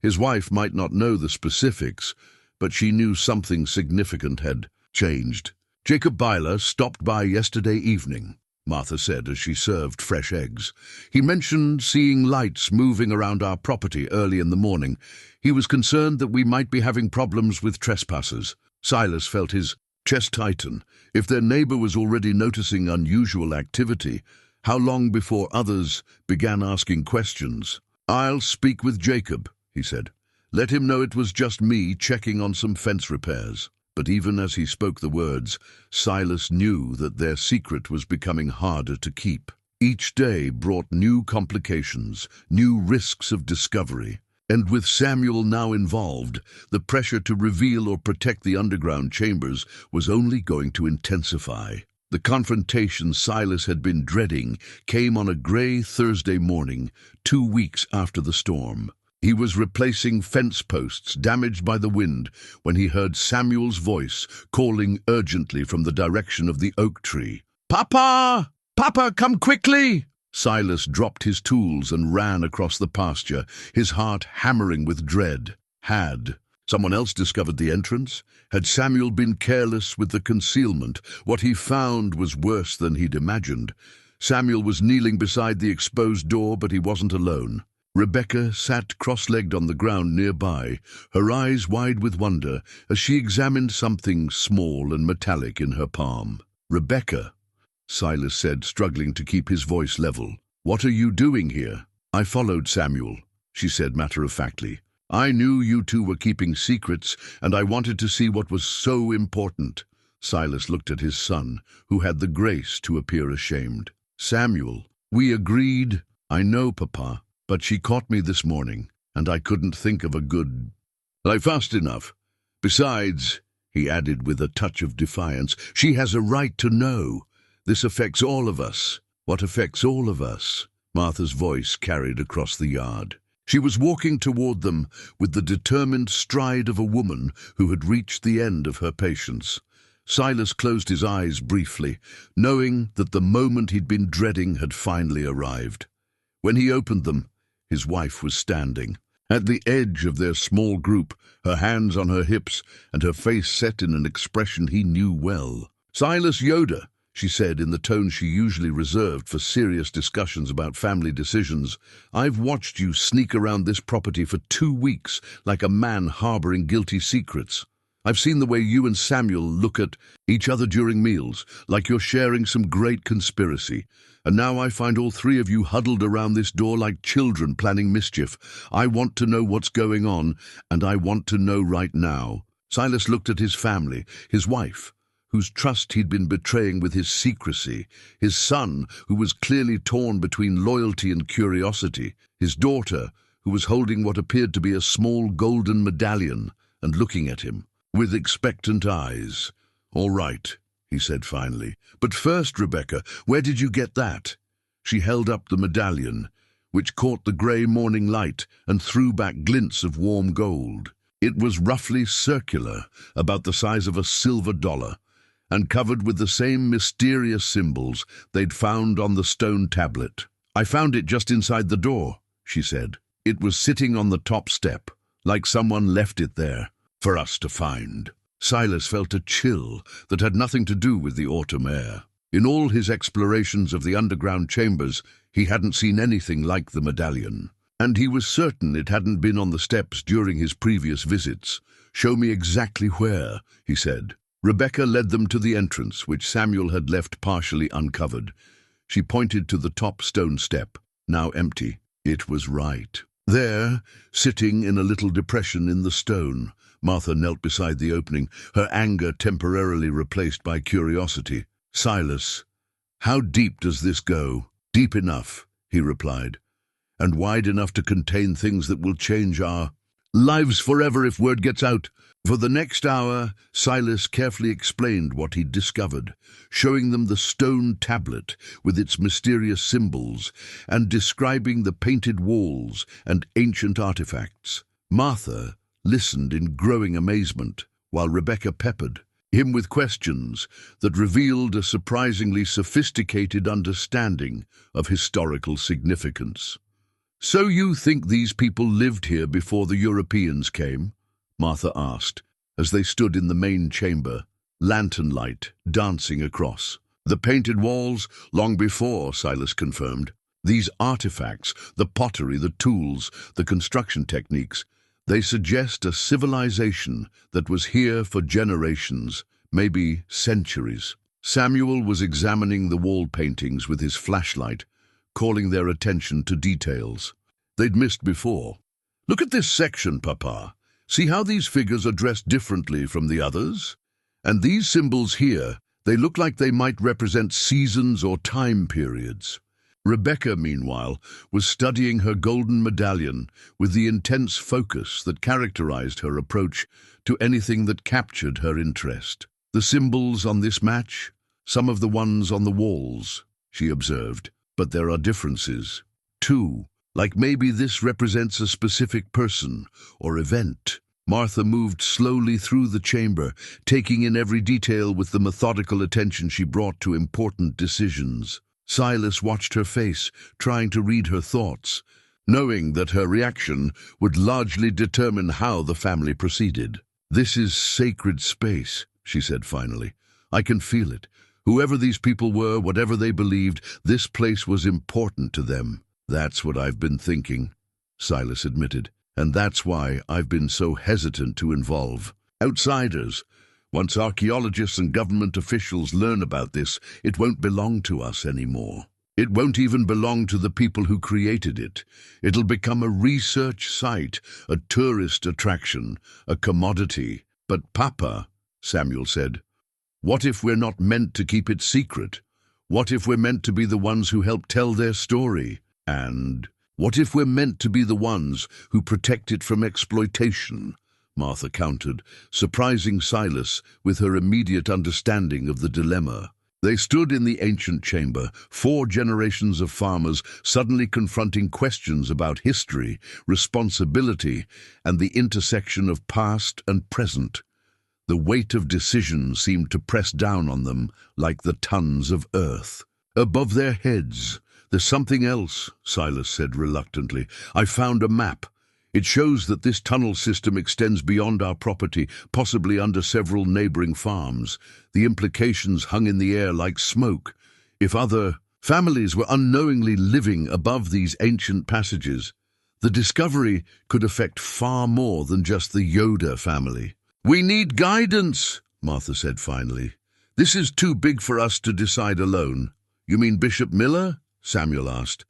His wife might not know the specifics, but she knew something significant had changed. "Jacob Byler stopped by yesterday evening," Martha said as she served fresh eggs. "He mentioned seeing lights moving around our property early in the morning. He was concerned that we might be having problems with trespassers." Silas felt his chest tighten. If their neighbor was already noticing unusual activity, how long before others began asking questions? "I'll speak with Jacob," he said. "Let him know it was just me checking on some fence repairs." But even as he spoke the words, Silas knew that their secret was becoming harder to keep. Each day brought new complications, new risks of discovery, and with Samuel now involved, the pressure to reveal or protect the underground chambers was only going to intensify. The confrontation Silas had been dreading came on a gray Thursday morning, 2 weeks after the storm. He was replacing fence posts damaged by the wind when he heard Samuel's voice calling urgently from the direction of the oak tree. "Papa! Papa, come quickly!" Silas dropped his tools and ran across the pasture, his heart hammering with dread. Had someone else discovered the entrance? Had Samuel been careless with the concealment? What he found was worse than he'd imagined. Samuel was kneeling beside the exposed door, but he wasn't alone. Rebecca sat cross-legged on the ground nearby, her eyes wide with wonder as she examined something small and metallic in her palm. "Rebecca," Silas said, struggling to keep his voice level. "What are you doing here?" "I followed Samuel," she said matter-of-factly. "I knew you two were keeping secrets, and I wanted to see what was so important." Silas looked at his son, who had the grace to appear ashamed. "Samuel, we agreed." "I know, Papa. But she caught me this morning, and I couldn't think of a good... Fast enough. Besides," he added with a touch of defiance, "she has a right to know. This affects all of us." "What affects all of us?" Martha's voice carried across the yard. She was walking toward them with the determined stride of a woman who had reached the end of her patience. Silas closed his eyes briefly, knowing that the moment he'd been dreading had finally arrived. When he opened them, his wife was standing. At the edge of their small group, her hands on her hips and her face set in an expression he knew well. "Silas Yoder," she said in the tone she usually reserved for serious discussions about family decisions, "I've watched you sneak around this property for 2 weeks like a man harboring guilty secrets. I've seen the way you and Samuel look at each other during meals, like you're sharing some great conspiracy. And now I find all 3 of you huddled around this door like children planning mischief. I want to know what's going on, and I want to know right now." Silas looked at his family, his wife, whose trust he'd been betraying with his secrecy, his son, who was clearly torn between loyalty and curiosity, his daughter, who was holding what appeared to be a small golden medallion and looking at him with expectant eyes. "All right," he said finally. "But first, Rebecca, where did you get that?" She held up the medallion, which caught the grey morning light and threw back glints of warm gold. It was roughly circular, about the size of a silver dollar, and covered with the same mysterious symbols they'd found on the stone tablet. "I found it just inside the door," she said. "It was sitting on the top step, like someone left it there for us to find." Silas felt a chill that had nothing to do with the autumn air. In all his explorations of the underground chambers, he hadn't seen anything like the medallion. And he was certain it hadn't been on the steps during his previous visits. "Show me exactly where," he said. Rebecca led them to the entrance, which Samuel had left partially uncovered. She pointed to the top stone step, now empty. It was right. There, sitting in a little depression in the stone, Martha knelt beside the opening, her anger temporarily replaced by curiosity. "Silas, how deep does this go?" "Deep enough," he replied, "and wide enough to contain things that will change our lives forever if word gets out." For the next hour, Silas carefully explained what he'd discovered, showing them the stone tablet with its mysterious symbols and describing the painted walls and ancient artifacts. Martha listened in growing amazement, while Rebecca peppered him with questions that revealed a surprisingly sophisticated understanding of historical significance. "So you think these people lived here before the Europeans came?" Martha asked, as they stood in the main chamber, lantern light dancing across. "The painted walls, long before," Silas confirmed. "These artifacts, the pottery, the tools, the construction techniques, they suggest a civilization that was here for generations, maybe centuries." Samuel was examining the wall paintings with his flashlight, calling their attention to details they'd missed before. "Look at this section, Papa. See how these figures are dressed differently from the others? And these symbols here, they look like they might represent seasons or time periods." Rebecca, meanwhile, was studying her golden medallion with the intense focus that characterized her approach to anything that captured her interest. "The symbols on this match, some of the ones on the walls," she observed, "but there are differences, too. Like maybe this represents a specific person or event." Martha moved slowly through the chamber, taking in every detail with the methodical attention she brought to important decisions. Silas watched her face, trying to read her thoughts, knowing that her reaction would largely determine how the family proceeded. "This is sacred space," she said finally. "I can feel it. Whoever these people were, whatever they believed, this place was important to them." "That's what I've been thinking," Silas admitted, "and that's why I've been so hesitant to involve outsiders. Once archaeologists and government officials learn about this, it won't belong to us anymore. It won't even belong to the people who created it. It'll become a research site, a tourist attraction, a commodity." "But Papa," Samuel said, "what if we're not meant to keep it secret? What if we're meant to be the ones who help tell their story? And what if we're meant to be the ones who protect it from exploitation?" Martha countered, surprising Silas with her immediate understanding of the dilemma. They stood in the ancient chamber, 4 generations of farmers suddenly confronting questions about history, responsibility, and the intersection of past and present. The weight of decision seemed to press down on them like the tons of earth. "Above their heads, there's something else," Silas said reluctantly. "I found a map. It shows that this tunnel system extends beyond our property, possibly under several neighboring farms. The implications hung in the air like smoke. If other families were unknowingly living above these ancient passages, the discovery could affect far more than just the Yoder family." "We need guidance," Martha said finally. "This is too big for us to decide alone." "You mean Bishop Miller?" Samuel asked.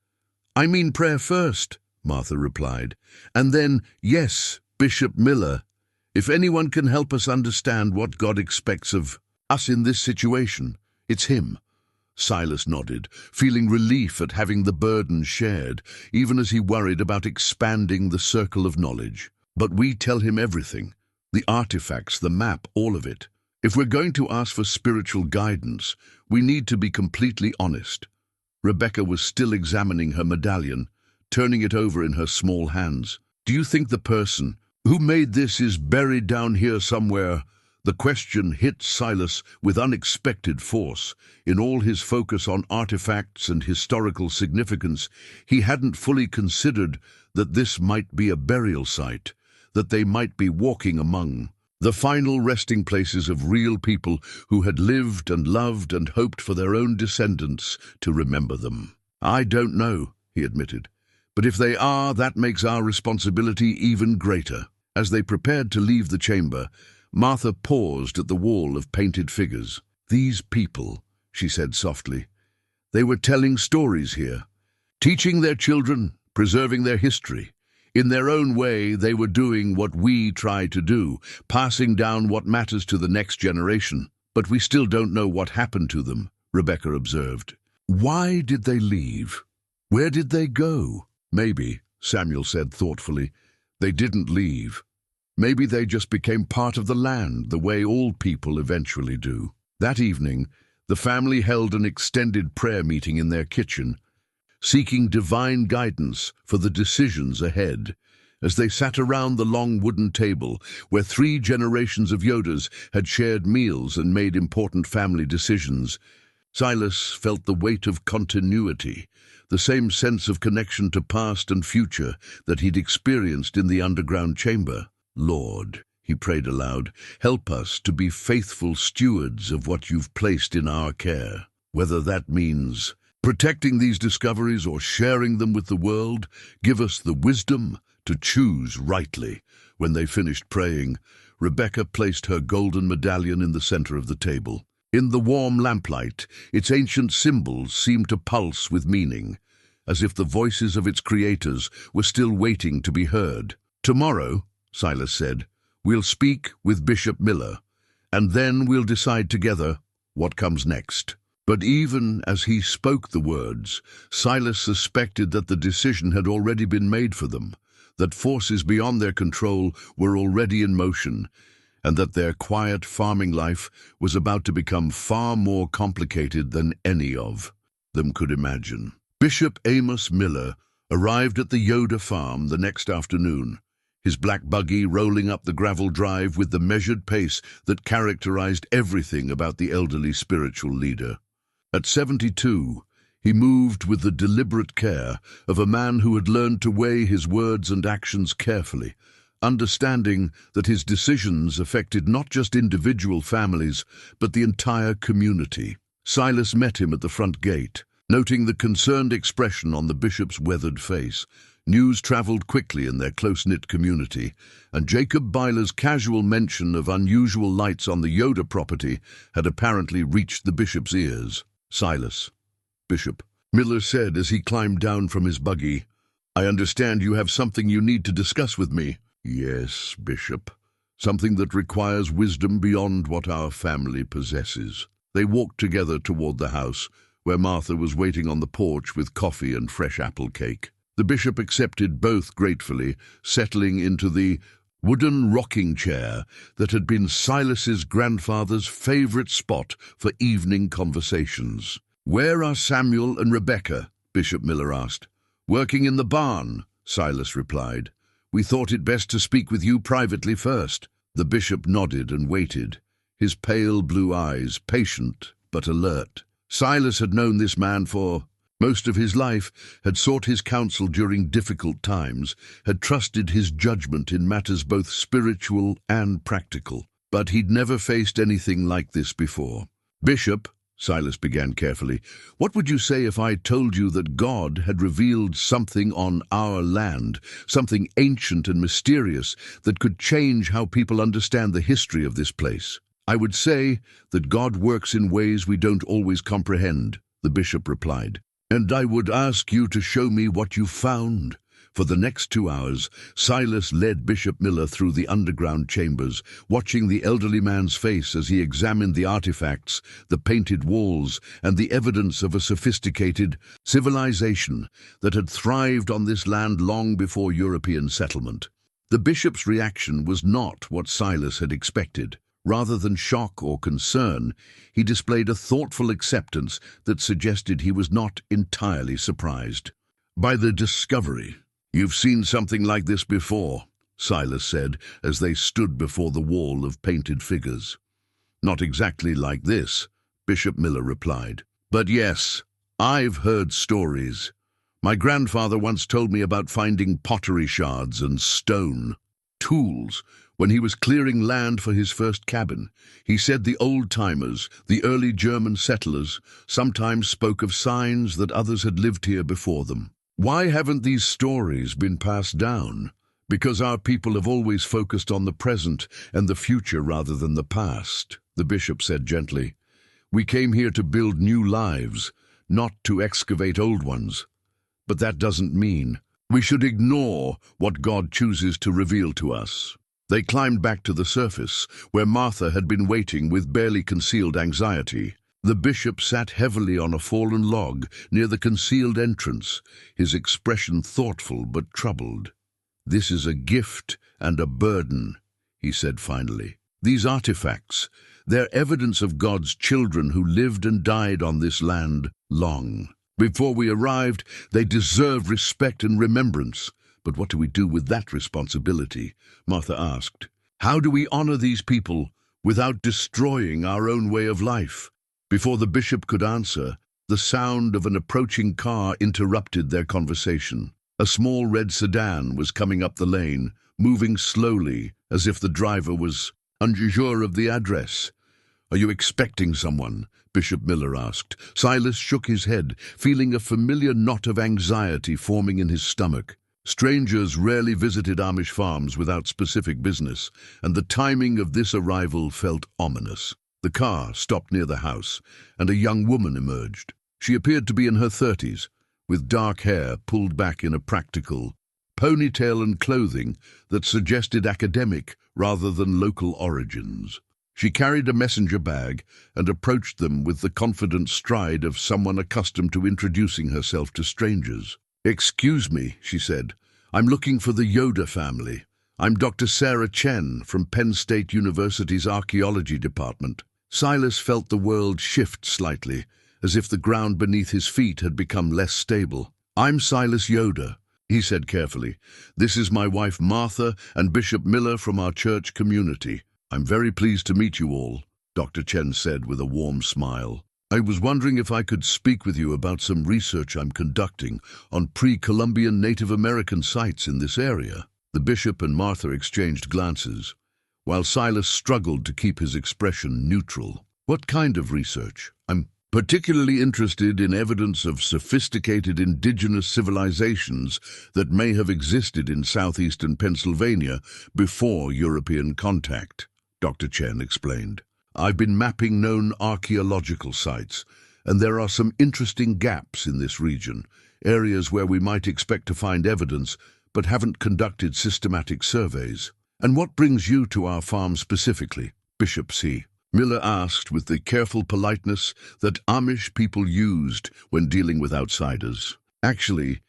"I mean prayer first," Martha replied. "And then, yes, Bishop Miller. If anyone can help us understand what God expects of us in this situation, it's him." Silas nodded, feeling relief at having the burden shared, even as he worried about expanding the circle of knowledge. "But we tell him everything. The artifacts, the map, all of it. If we're going to ask for spiritual guidance, we need to be completely honest." Rebecca was still examining her medallion, turning it over in her small hands. "Do you think the person who made this is buried down here somewhere? The question hit Silas with unexpected force. In all his focus on artifacts and historical significance, he hadn't fully considered that this might be a burial site, that they might be walking among the final resting places of real people who had lived and loved and hoped for their own descendants to remember them. "I don't know," he admitted, "but if they are, that makes our responsibility even greater." As they prepared to leave the chamber, Martha paused at the wall of painted figures. "These people," she said softly, "they were telling stories here, teaching their children, preserving their history. In their own way, they were doing what we try to do, passing down what matters to the next generation. But we still don't know what happened to them," Rebecca observed. "Why did they leave? Where did they go?" "Maybe," Samuel said thoughtfully, "they didn't leave. Maybe they just became part of the land, the way all people eventually do." That evening, the family held an extended prayer meeting in their kitchen, seeking divine guidance for the decisions ahead. As they sat around the long wooden table, where 3 generations of Yoders had shared meals and made important family decisions, Silas felt the weight of continuity, the same sense of connection to past and future that he'd experienced in the underground chamber. "Lord," he prayed aloud, "help us to be faithful stewards of what you've placed in our care. Whether that means protecting these discoveries or sharing them with the world, give us the wisdom to choose rightly." When they finished praying, Rebecca placed her golden medallion in the center of the table. In the warm lamplight, its ancient symbols seemed to pulse with meaning, as if the voices of its creators were still waiting to be heard. "Tomorrow," Silas said, "we'll speak with Bishop Miller, and then we'll decide together what comes next." But even as he spoke the words, Silas suspected that the decision had already been made for them, that forces beyond their control were already in motion, and that their quiet farming life was about to become far more complicated than any of them could imagine. Bishop Amos Miller arrived at the Yoder farm the next afternoon, his black buggy rolling up the gravel drive with the measured pace that characterized everything about the elderly spiritual leader. At 72, he moved with the deliberate care of a man who had learned to weigh his words and actions carefully, understanding that his decisions affected not just individual families, but the entire community. Silas met him at the front gate, noting the concerned expression on the bishop's weathered face. News traveled quickly in their close-knit community, and Jacob Byler's casual mention of unusual lights on the Yoder property had apparently reached the bishop's ears. "Silas," Bishop Miller said as he climbed down from his buggy, "I understand you have something you need to discuss with me." "Yes, Bishop. Something that requires wisdom beyond what our family possesses." They walked together toward the house, where Martha was waiting on the porch with coffee and fresh apple cake. The bishop accepted both gratefully, settling into the wooden rocking chair that had been Silas's grandfather's favorite spot for evening conversations. "Where are Samuel and Rebecca?" Bishop Miller asked. "Working in the barn," Silas replied. "We thought it best to speak with you privately first." The bishop nodded and waited, his pale blue eyes patient but alert. Silas had known this man for most of his life, had sought his counsel during difficult times, had trusted his judgment in matters both spiritual and practical. But he'd never faced anything like this before. "Bishop," Silas began carefully, "what would you say if I told you that God had revealed something on our land, something ancient and mysterious that could change how people understand the history of this place?" "I would say that God works in ways we don't always comprehend," the bishop replied. "And I would ask you to show me what you found." For the next 2 hours, Silas led Bishop Miller through the underground chambers, watching the elderly man's face as he examined the artifacts, the painted walls, and the evidence of a sophisticated civilization that had thrived on this land long before European settlement. The bishop's reaction was not what Silas had expected. Rather than shock or concern, he displayed a thoughtful acceptance that suggested he was not entirely surprised by the discovery. "You've seen something like this before," Silas said as they stood before the wall of painted figures. "Not exactly like this," Bishop Miller replied. "But yes, I've heard stories. My grandfather once told me about finding pottery shards and stone tools when he was clearing land for his first cabin. He said the old-timers, the early German settlers, sometimes spoke of signs that others had lived here before them. Why haven't these stories been passed down? Because our people have always focused on the present and the future rather than the past," the bishop said gently. "We came here to build new lives, not to excavate old ones. But that doesn't mean we should ignore what God chooses to reveal to us." They climbed back to the surface, where Martha had been waiting with barely concealed anxiety. The bishop sat heavily on a fallen log near the concealed entrance, his expression thoughtful but troubled. "This is a gift and a burden," he said finally. "These artifacts, they're evidence of God's children who lived and died on this land long. Before we arrived, they deserve respect and remembrance. But what do we do with that responsibility?" Martha asked. "How do we honor these people without destroying our own way of life?" Before the bishop could answer, the sound of an approaching car interrupted their conversation. A small red sedan was coming up the lane, moving slowly, as if the driver was unsure of the address. "Are you expecting someone?" Bishop Miller asked. Silas shook his head, feeling a familiar knot of anxiety forming in his stomach. Strangers rarely visited Amish farms without specific business, and the timing of this arrival felt ominous. The car stopped near the house, and a young woman emerged. She appeared to be in her 30s, with dark hair pulled back in a practical ponytail and clothing that suggested academic rather than local origins. She carried a messenger bag and approached them with the confident stride of someone accustomed to introducing herself to strangers. "Excuse me," she said. "I'm looking for the Yoder family. I'm Dr. Sarah Chen from Penn State University's archaeology department." Silas felt the world shift slightly, as if the ground beneath his feet had become less stable. "I'm Silas Yoder," he said carefully. "This is my wife Martha and Bishop Miller from our church community. I'm very pleased to meet you all," Dr. Chen said with a warm smile. "I was wondering if I could speak with you about some research I'm conducting on pre-Columbian Native American sites in this area." The bishop and Martha exchanged glances, while Silas struggled to keep his expression neutral. "What kind of research?" "I'm particularly interested in evidence of sophisticated indigenous civilizations that may have existed in southeastern Pennsylvania before European contact," Dr. Chen explained. "I've been mapping known archaeological sites, and there are some interesting gaps in this region, areas where we might expect to find evidence but haven't conducted systematic surveys." "And what brings you to our farm specifically, Bishop C?" Miller asked with the careful politeness that Amish people used when dealing with outsiders. "Actually,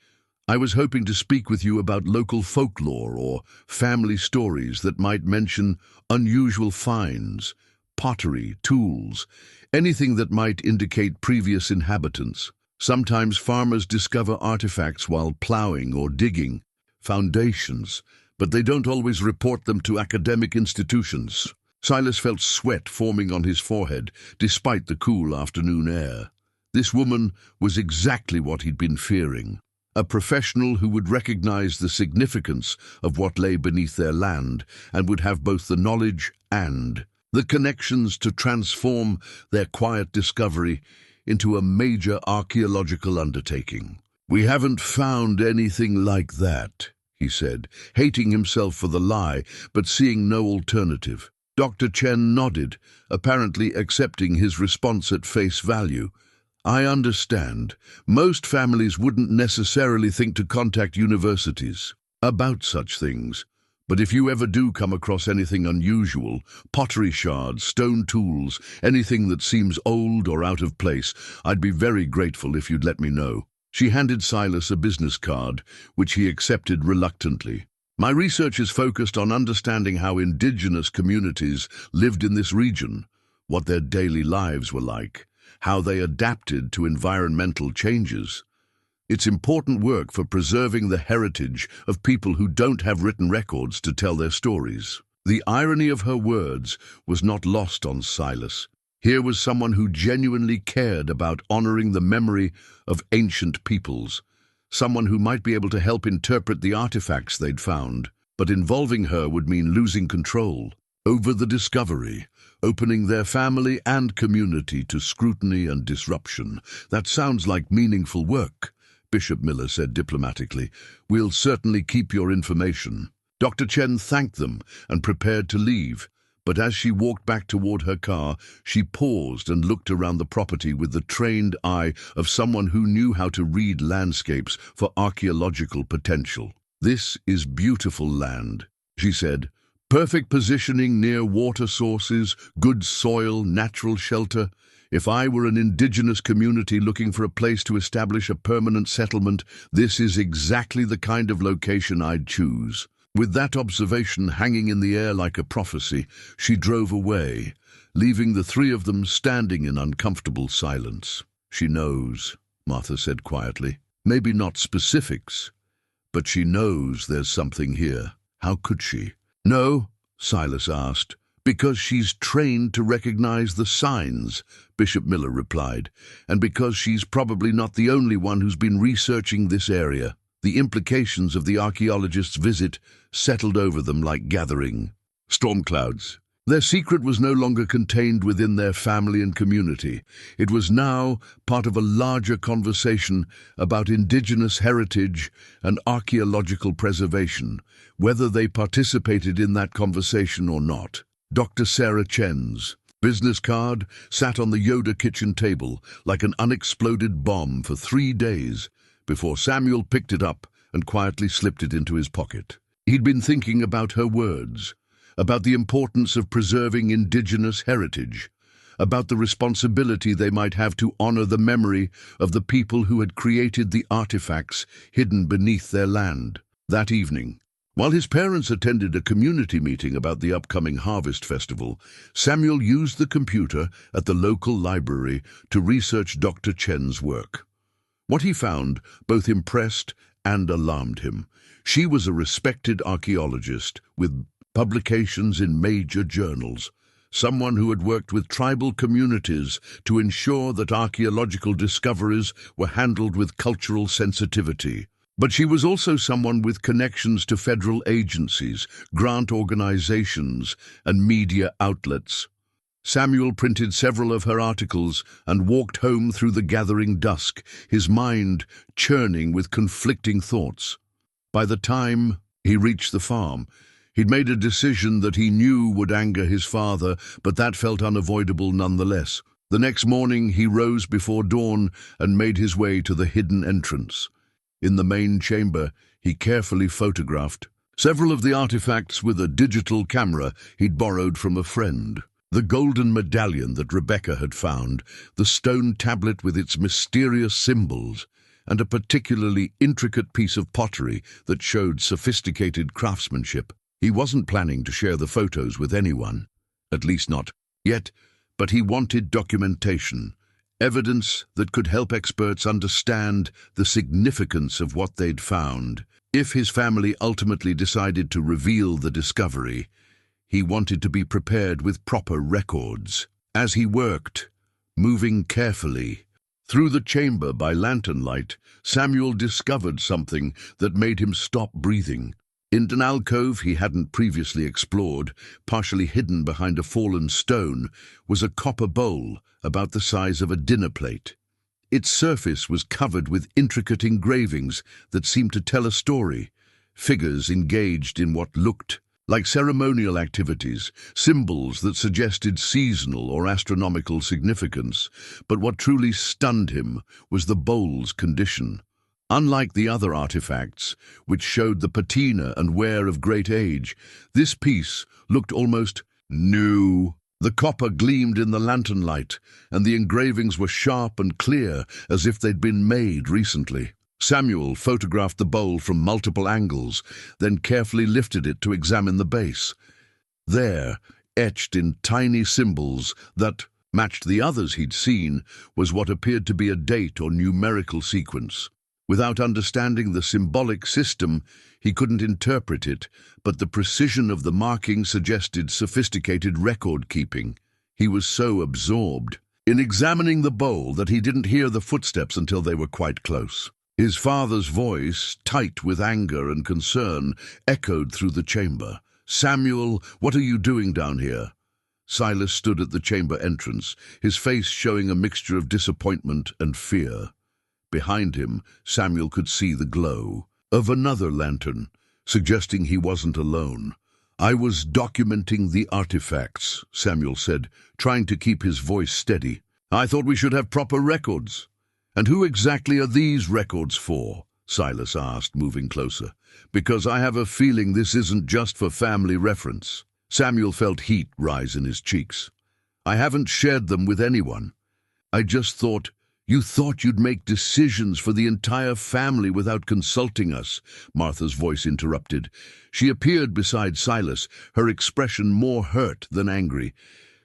I was hoping to speak with you about local folklore or family stories that might mention unusual finds, pottery, tools, anything that might indicate previous inhabitants. Sometimes farmers discover artifacts while plowing or digging foundations, but they don't always report them to academic institutions." Silas felt sweat forming on his forehead, despite the cool afternoon air. This woman was exactly what he'd been fearing. A professional who would recognize the significance of what lay beneath their land and would have both the knowledge and the connections to transform their quiet discovery into a major archaeological undertaking. "We haven't found anything like that," he said, hating himself for the lie, but seeing no alternative. Dr. Chen nodded, apparently accepting his response at face value. "I understand. Most families wouldn't necessarily think to contact universities about such things. But if you ever do come across anything unusual, pottery shards, stone tools, anything that seems old or out of place, I'd be very grateful if you'd let me know." She handed Silas a business card, which he accepted reluctantly. "My research is focused on understanding how indigenous communities lived in this region, what their daily lives were like, how they adapted to environmental changes. It's important work for preserving the heritage of people who don't have written records to tell their stories. The irony of her words was not lost on Silas. Here was someone who genuinely cared about honoring the memory of ancient peoples, someone who might be able to help interpret the artifacts they'd found. But involving her would mean losing control over the discovery, opening their family and community to scrutiny and disruption. That sounds like meaningful work, Bishop Miller said diplomatically. We'll certainly keep your information. Dr. Chen thanked them and prepared to leave, but as she walked back toward her car, she paused and looked around the property with the trained eye of someone who knew how to read landscapes for archaeological potential. This is beautiful land, she said. Perfect positioning near water sources, good soil, natural shelter. If I were an indigenous community looking for a place to establish a permanent settlement, this is exactly the kind of location I'd choose. With that observation hanging in the air like a prophecy, she drove away, leaving the three of them standing in uncomfortable silence. She knows, Martha said quietly. Maybe not specifics, but she knows there's something here. How could she? No, Silas asked. Because she's trained to recognize the signs, Bishop Miller replied, and because she's probably not the only one who's been researching this area. The implications of the archaeologists' visit settled over them like gathering storm clouds. Their secret was no longer contained within their family and community. It was now part of a larger conversation about indigenous heritage and archaeological preservation, whether they participated in that conversation or not. Dr. Sarah Chen's business card sat on the Yoder kitchen table like an unexploded bomb for 3 days before Samuel picked it up and quietly slipped it into his pocket. He'd been thinking about her words, about the importance of preserving indigenous heritage, about the responsibility they might have to honor the memory of the people who had created the artifacts hidden beneath their land. That evening, while his parents attended a community meeting about the upcoming harvest festival, Samuel used the computer at the local library to research Dr. Chen's work. What he found both impressed and alarmed him. She was a respected archaeologist with publications in major journals, someone who had worked with tribal communities to ensure that archaeological discoveries were handled with cultural sensitivity. But she was also someone with connections to federal agencies, grant organizations, and media outlets. Samuel printed several of her articles and walked home through the gathering dusk, his mind churning with conflicting thoughts. By the time he reached the farm, he'd made a decision that he knew would anger his father, but that felt unavoidable nonetheless. The next morning he rose before dawn and made his way to the hidden entrance. In the main chamber, he carefully photographed several of the artifacts with a digital camera he'd borrowed from a friend. The golden medallion that Rebecca had found, the stone tablet with its mysterious symbols, and a particularly intricate piece of pottery that showed sophisticated craftsmanship. He wasn't planning to share the photos with anyone, at least not yet, but he wanted documentation. Evidence that could help experts understand the significance of what they'd found. If his family ultimately decided to reveal the discovery, he wanted to be prepared with proper records. As he worked, moving carefully, through the chamber by lantern light, Samuel discovered something that made him stop breathing. In an alcove he hadn't previously explored, partially hidden behind a fallen stone, was a copper bowl about the size of a dinner plate. Its surface was covered with intricate engravings that seemed to tell a story, figures engaged in what looked like ceremonial activities, symbols that suggested seasonal or astronomical significance. But what truly stunned him was the bowl's condition. Unlike the other artifacts, which showed the patina and wear of great age, this piece looked almost new. The copper gleamed in the lantern light, and the engravings were sharp and clear, as if they'd been made recently. Samuel photographed the bowl from multiple angles, then carefully lifted it to examine the base. There, etched in tiny symbols that matched the others he'd seen, was what appeared to be a date or numerical sequence. Without understanding the symbolic system, he couldn't interpret it, but the precision of the marking suggested sophisticated record-keeping. He was so absorbed in examining the bowl that he didn't hear the footsteps until they were quite close. His father's voice, tight with anger and concern, echoed through the chamber. "Samuel, what are you doing down here?" Silas stood at the chamber entrance, his face showing a mixture of disappointment and fear. Behind him, Samuel could see the glow of another lantern, suggesting he wasn't alone. "I was documenting the artifacts," Samuel said, trying to keep his voice steady. "I thought we should have proper records." "And who exactly are these records for?" Silas asked, moving closer. "Because I have a feeling this isn't just for family reference." Samuel felt heat rise in his cheeks. "I haven't shared them with anyone. I just thought, you thought you'd make decisions for the entire family without consulting us," Martha's voice interrupted. She appeared beside Silas, her expression more hurt than angry.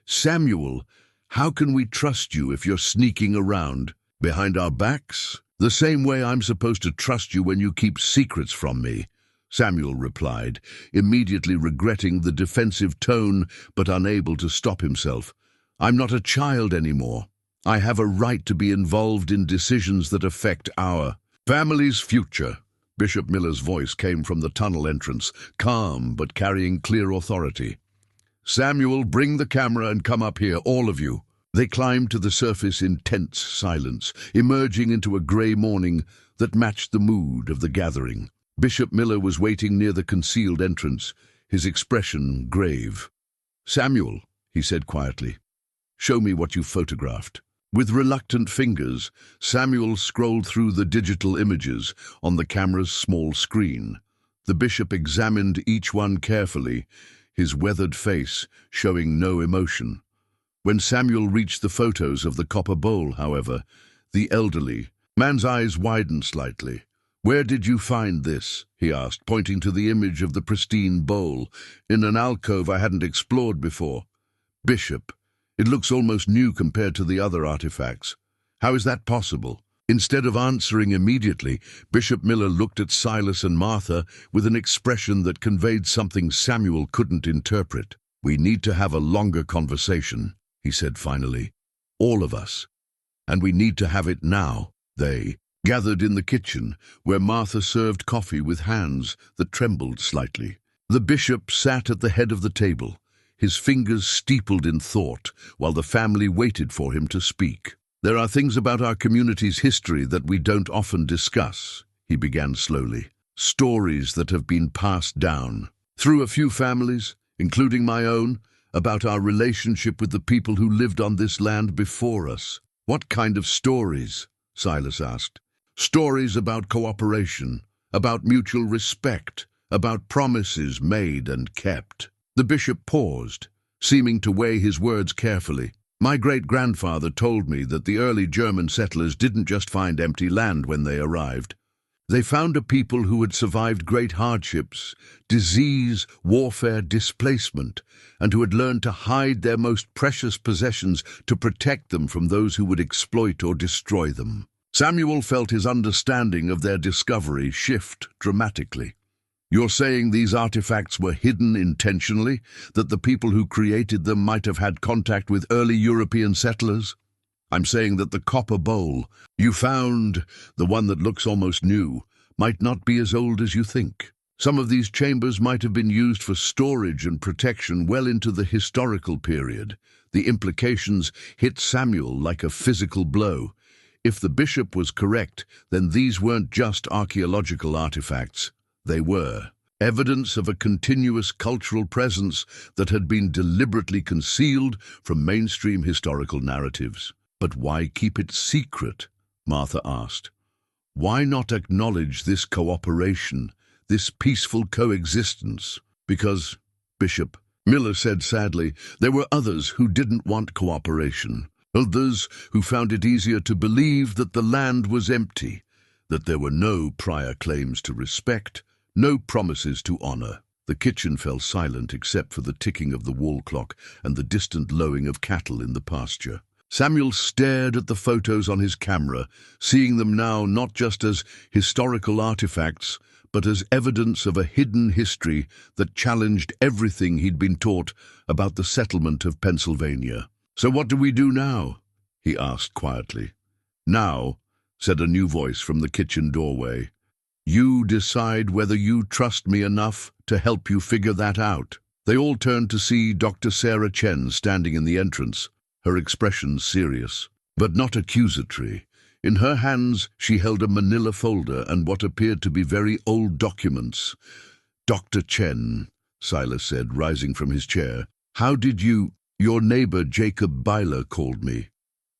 "Samuel, how can we trust you if you're sneaking around behind our backs? The same way I'm supposed to trust you when you keep secrets from me," Samuel replied, immediately regretting the defensive tone but unable to stop himself. "I'm not a child anymore. I have a right to be involved in decisions that affect our family's future." Bishop Miller's voice came from the tunnel entrance, calm but carrying clear authority. "Samuel, bring the camera and come up here, all of you." They climbed to the surface in tense silence, emerging into a grey morning that matched the mood of the gathering. Bishop Miller was waiting near the concealed entrance, his expression grave. "Samuel," he said quietly, "show me what you photographed." With reluctant fingers, Samuel scrolled through the digital images on the camera's small screen. The bishop examined each one carefully, his weathered face showing no emotion. When Samuel reached the photos of the copper bowl, however, the elderly man's eyes widened slightly. "Where did you find this?" he asked, pointing to the image of the pristine bowl, "in an alcove I hadn't explored before." "Bishop, it looks almost new compared to the other artifacts. How is that possible?" Instead of answering immediately, Bishop Miller looked at Silas and Martha with an expression that conveyed something Samuel couldn't interpret. "We need to have a longer conversation," he said finally. "All of us. And we need to have it now." They gathered in the kitchen, where Martha served coffee with hands that trembled slightly. The bishop sat at the head of the table, his fingers steepled in thought, while the family waited for him to speak. "There are things about our community's history that we don't often discuss," he began slowly. "Stories that have been passed down through a few families, including my own, about our relationship with the people who lived on this land before us." "What kind of stories?" Silas asked. "Stories about cooperation, about mutual respect, about promises made and kept." The bishop paused, seeming to weigh his words carefully. "My great-grandfather told me that the early German settlers didn't just find empty land when they arrived. They found a people who had survived great hardships, disease, warfare, displacement, and who had learned to hide their most precious possessions to protect them from those who would exploit or destroy them." Samuel felt his understanding of their discovery shift dramatically. "You're saying these artifacts were hidden intentionally, that the people who created them might have had contact with early European settlers?" "I'm saying that the copper bowl you found, the one that looks almost new, might not be as old as you think. Some of these chambers might have been used for storage and protection well into the historical period." The implications hit Samuel like a physical blow. If the bishop was correct, then these weren't just archaeological artifacts. They were evidence of a continuous cultural presence that had been deliberately concealed from mainstream historical narratives. "But why keep it secret?" Martha asked. "Why not acknowledge this cooperation, this peaceful coexistence?" "Because," Bishop Miller said sadly, "there were others who didn't want cooperation. Others who found it easier to believe that the land was empty, that there were no prior claims to respect, no promises to honor." The kitchen fell silent except for the ticking of the wall clock and the distant lowing of cattle in the pasture. Samuel stared at the photos on his camera, seeing them now not just as historical artifacts, but as evidence of a hidden history that challenged everything he'd been taught about the settlement of Pennsylvania. "So what do we do now?" he asked quietly. "Now," said a new voice from the kitchen doorway, "you decide whether you trust me enough to help you figure that out." They all turned to see Dr. Sarah Chen standing in the entrance, her expression serious, but not accusatory. In her hands she held a manila folder and what appeared to be very old documents. "Dr. Chen," Silas said, rising from his chair, "how did you—" "Your neighbor Jacob Byler called me,"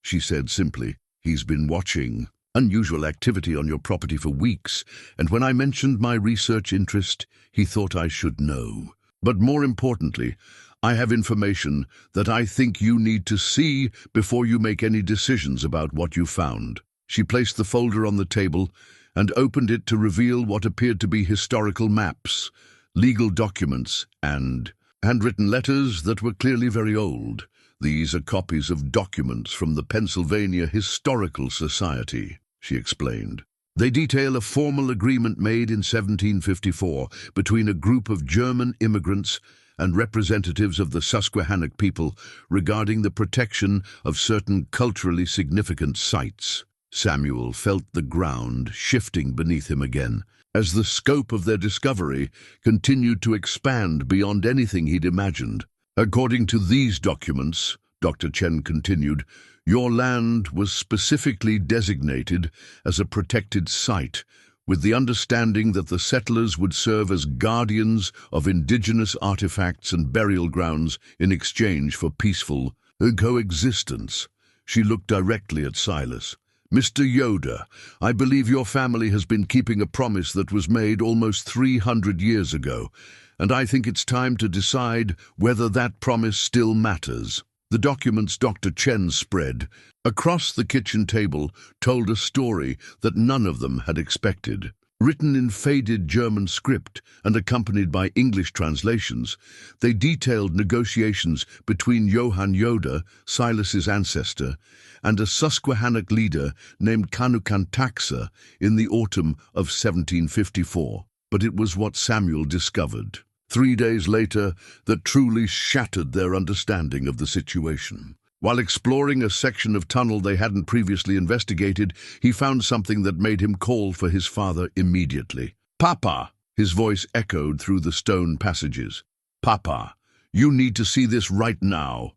she said simply. "He's been watching unusual activity on your property for weeks, and when I mentioned my research interest, he thought I should know. But more importantly, I have information that I think you need to see before you make any decisions about what you found." She placed the folder on the table and opened it to reveal what appeared to be historical maps, legal documents, and handwritten letters that were clearly very old. "These are copies of documents from the Pennsylvania Historical Society," she explained. "They detail a formal agreement made in 1754 between a group of German immigrants and representatives of the Susquehannock people regarding the protection of certain culturally significant sites." Samuel felt the ground shifting beneath him again, as the scope of their discovery continued to expand beyond anything he'd imagined. "According to these documents," Dr. Chen continued, "your land was specifically designated as a protected site, with the understanding that the settlers would serve as guardians of indigenous artifacts and burial grounds in exchange for peaceful coexistence." She looked directly at Silas. "Mr. Yoder, I believe your family has been keeping a promise that was made almost 300 years ago, and I think it's time to decide whether that promise still matters." The documents Dr. Chen spread across the kitchen table told a story that none of them had expected. Written in faded German script and accompanied by English translations, they detailed negotiations between Johann Yoder, Silas's ancestor, and a Susquehannock leader named Kanukantaksa in the autumn of 1754. But it was what Samuel discovered 3 days later that truly shattered their understanding of the situation. While exploring a section of tunnel they hadn't previously investigated, he found something that made him call for his father immediately. "Papa!" His voice echoed through the stone passages. "Papa, you need to see this right now."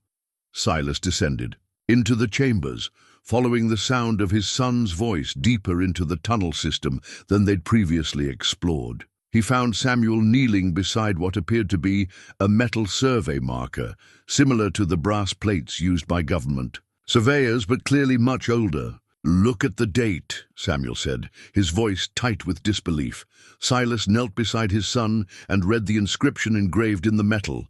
Silas descended into the chambers, following the sound of his son's voice deeper into the tunnel system than they'd previously explored. He found Samuel kneeling beside what appeared to be a metal survey marker, similar to the brass plates used by government surveyors, but clearly much older. "Look at the date," Samuel said, his voice tight with disbelief. Silas knelt beside his son and read the inscription engraved in the metal.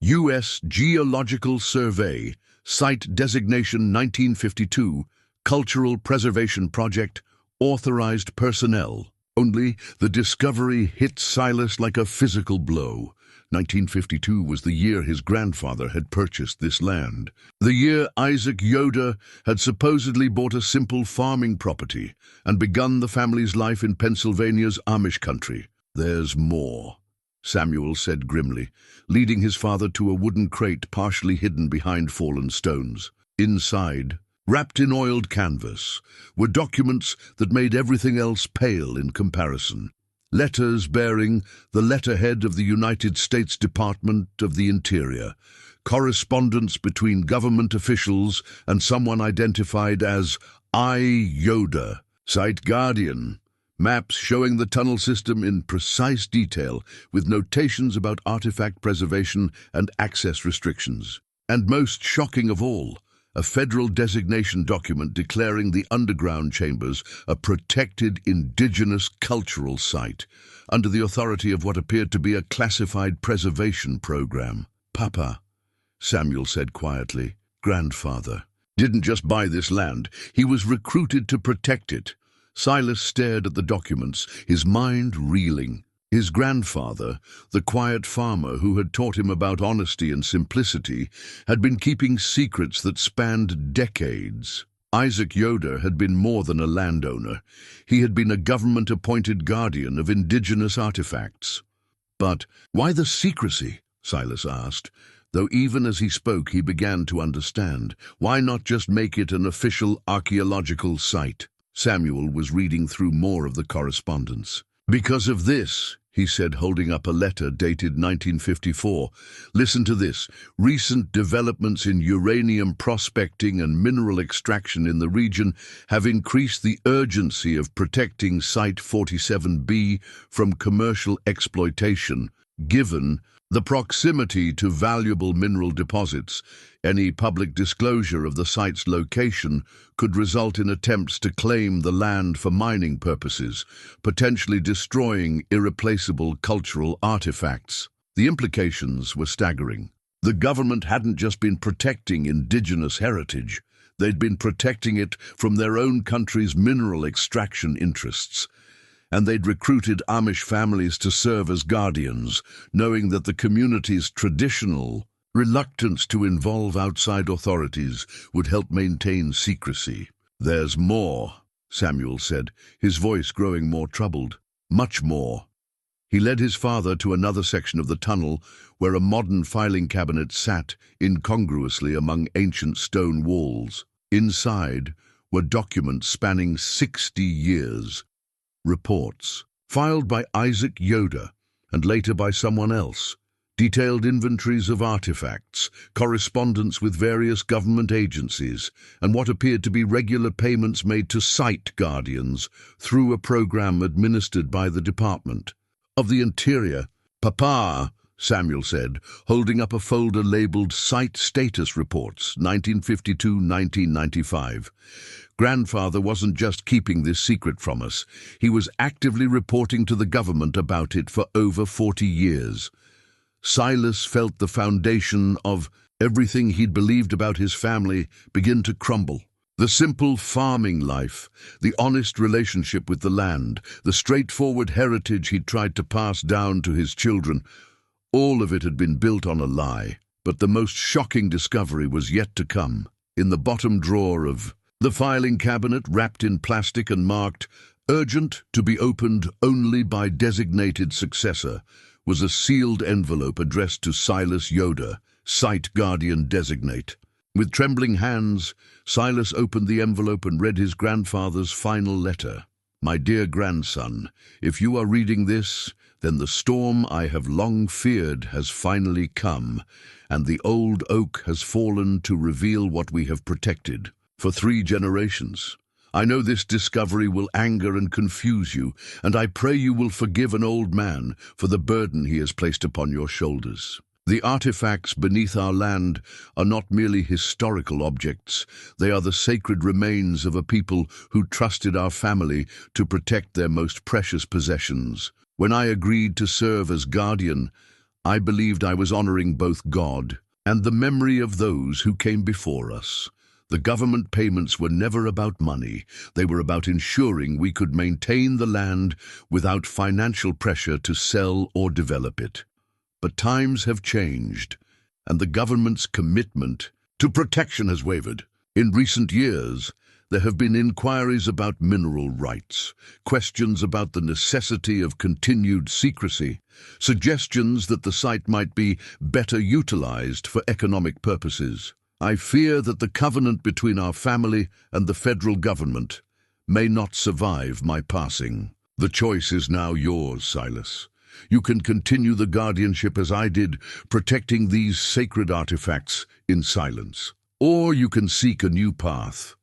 "U.S. Geological Survey, Site Designation 1952, Cultural Preservation Project, Authorized Personnel." Only the discovery hit Silas like a physical blow. 1952 was the year his grandfather had purchased this land. The year Isaac Yoder had supposedly bought a simple farming property and begun the family's life in Pennsylvania's Amish country. "There's more," Samuel said grimly, leading his father to a wooden crate partially hidden behind fallen stones. Inside, wrapped in oiled canvas, were documents that made everything else pale in comparison. Letters bearing the letterhead of the United States Department of the Interior, correspondence between government officials and someone identified as I. Yoder, site guardian, maps showing the tunnel system in precise detail with notations about artifact preservation and access restrictions. And most shocking of all, a federal designation document declaring the underground chambers a protected indigenous cultural site under the authority of what appeared to be a classified preservation program. "Papa," Samuel said quietly, "grandfather didn't just buy this land, he was recruited to protect it." Silas stared at the documents, his mind reeling. His grandfather, the quiet farmer who had taught him about honesty and simplicity, had been keeping secrets that spanned decades. Isaac Yoder had been more than a landowner. He had been a government-appointed guardian of indigenous artifacts. But why the secrecy? Silas asked, though even as he spoke he began to understand. Why not just make it an official archaeological site? Samuel was reading through more of the correspondence. Because of this, he said, holding up a letter dated 1954. Listen to this. Recent developments in uranium prospecting and mineral extraction in the region have increased the urgency of protecting Site 47B from commercial exploitation. Given the proximity to valuable mineral deposits, any public disclosure of the site's location could result in attempts to claim the land for mining purposes, potentially destroying irreplaceable cultural artifacts. The implications were staggering. The government hadn't just been protecting indigenous heritage, they'd been protecting it from their own country's mineral extraction interests. And they'd recruited Amish families to serve as guardians, knowing that the community's traditional reluctance to involve outside authorities would help maintain secrecy. "There's more," Samuel said, his voice growing more troubled. "Much more." He led his father to another section of the tunnel where a modern filing cabinet sat incongruously among ancient stone walls. Inside were documents spanning 60 years. Reports, filed by Isaac Yoder and later by someone else, detailed inventories of artifacts, correspondence with various government agencies, and what appeared to be regular payments made to site guardians through a program administered by the Department of the Interior. "Papa," Samuel said, holding up a folder labeled Site Status Reports, 1952-1995. Grandfather wasn't just keeping this secret from us. He was actively reporting to the government about it for over 40 years. Silas felt the foundation of everything he'd believed about his family begin to crumble. The simple farming life, the honest relationship with the land, the straightforward heritage he'd tried to pass down to his children, all of it had been built on a lie. But the most shocking discovery was yet to come. In the bottom drawer of the filing cabinet, wrapped in plastic and marked "Urgent to be opened only by designated successor," was a sealed envelope addressed to Silas Yoder, Site Guardian Designate. With trembling hands, Silas opened the envelope and read his grandfather's final letter. "My dear grandson, if you are reading this, then the storm I have long feared has finally come, and the old oak has fallen to reveal what we have protected for 3 generations. I know this discovery will anger and confuse you, and I pray you will forgive an old man for the burden he has placed upon your shoulders. The artifacts beneath our land are not merely historical objects, they are the sacred remains of a people who trusted our family to protect their most precious possessions. When I agreed to serve as guardian, I believed I was honoring both God and the memory of those who came before us. The government payments were never about money. They were about ensuring we could maintain the land without financial pressure to sell or develop it. But times have changed, and the government's commitment to protection has wavered. In recent years, there have been inquiries about mineral rights, questions about the necessity of continued secrecy, suggestions that the site might be better utilized for economic purposes. I fear that the covenant between our family and the federal government may not survive my passing. The choice is now yours, Silas. You can continue the guardianship as I did, protecting these sacred artifacts in silence. Or you can seek a new path,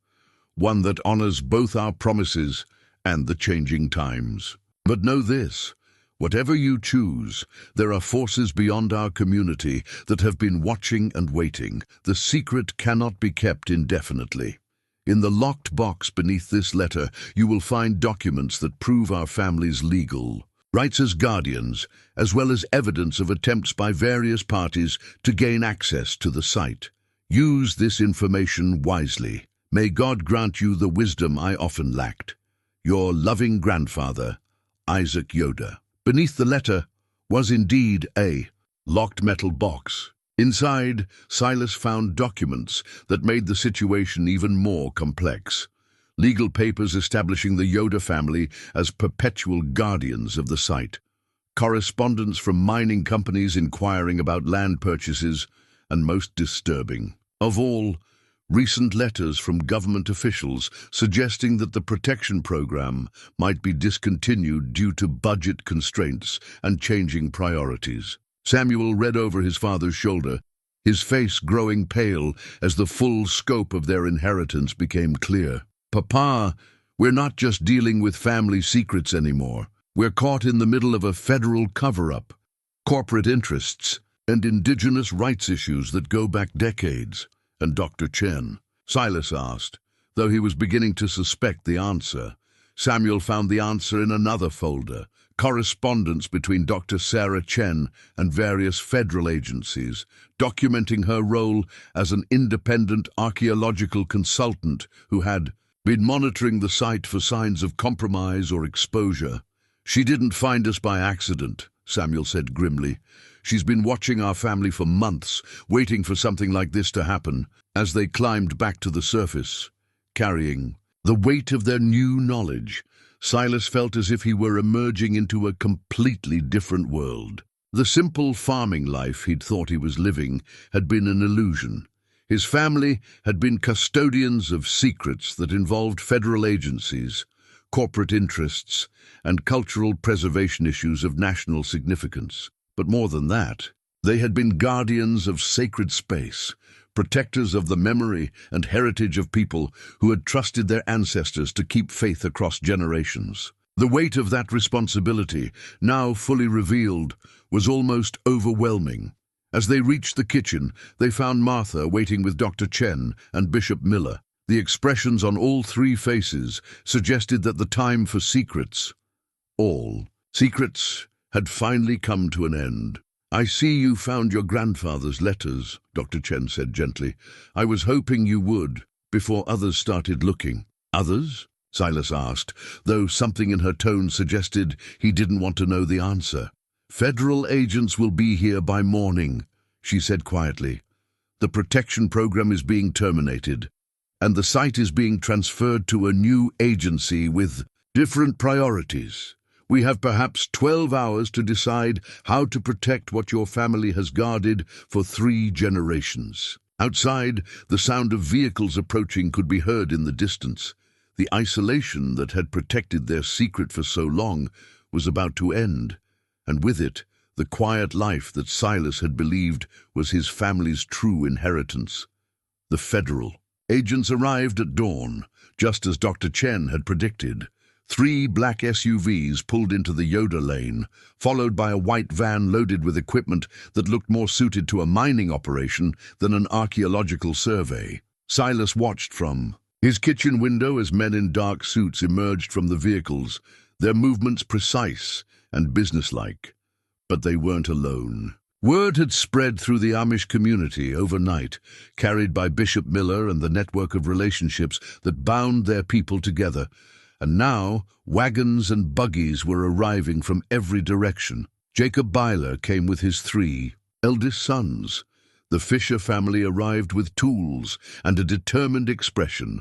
one that honors both our promises and the changing times. But know this. Whatever you choose, there are forces beyond our community that have been watching and waiting. The secret cannot be kept indefinitely. In the locked box beneath this letter, you will find documents that prove our family's legal rights as guardians, as well as evidence of attempts by various parties to gain access to the site. Use this information wisely. May God grant you the wisdom I often lacked. Your loving grandfather, Isaac Yoder. Beneath the letter was indeed a locked metal box. Inside, Silas found documents that made the situation even more complex. Legal papers establishing the Yoder family as perpetual guardians of the site. Correspondence from mining companies inquiring about land purchases, and most disturbing of all, recent letters from government officials suggesting that the protection program might be discontinued due to budget constraints and changing priorities. Samuel read over his father's shoulder, his face growing pale as the full scope of their inheritance became clear. "Papa, we're not just dealing with family secrets anymore. We're caught in the middle of a federal cover-up, corporate interests, and indigenous rights issues that go back decades." "And Dr. Chen?" Silas asked, though he was beginning to suspect the answer. Samuel found the answer in another folder, correspondence between Dr. Sarah Chen and various federal agencies, documenting her role as an independent archaeological consultant who had been monitoring the site for signs of compromise or exposure. "She didn't find us by accident," Samuel said grimly. "She's been watching our family for months, waiting for something like this to happen." As they climbed back to the surface, carrying the weight of their new knowledge, Silas felt as if he were emerging into a completely different world. The simple farming life he'd thought he was living had been an illusion. His family had been custodians of secrets that involved federal agencies, corporate interests, and cultural preservation issues of national significance. But more than that, they had been guardians of sacred space, protectors of the memory and heritage of people who had trusted their ancestors to keep faith across generations. The weight of that responsibility, now fully revealed, was almost overwhelming. As they reached the kitchen, they found Martha waiting with Dr. Chen and Bishop Miller. The expressions on all three faces suggested that the time for secrets, all secrets, had finally come to an end. "I see you found your grandfather's letters," Dr. Chen said gently. "I was hoping you would, before others started looking." "Others?" Silas asked, though something in her tone suggested he didn't want to know the answer. "Federal agents will be here by morning," she said quietly. "The protection program is being terminated, and the site is being transferred to a new agency with different priorities. We have perhaps 12 hours to decide how to protect what your family has guarded for 3 generations." Outside, the sound of vehicles approaching could be heard in the distance. The isolation that had protected their secret for so long was about to end, and with it, the quiet life that Silas had believed was his family's true inheritance. The federal agents arrived at dawn, just as Dr. Chen had predicted. 3 black SUVs pulled into the Yoder lane, followed by a white van loaded with equipment that looked more suited to a mining operation than an archaeological survey. Silas watched from his kitchen window as men in dark suits emerged from the vehicles, their movements precise and businesslike. But they weren't alone. Word had spread through the Amish community overnight, carried by Bishop Miller and the network of relationships that bound their people together. And now, wagons and buggies were arriving from every direction. Jacob Byler came with his 3 eldest sons. The Fisher family arrived with tools and a determined expression.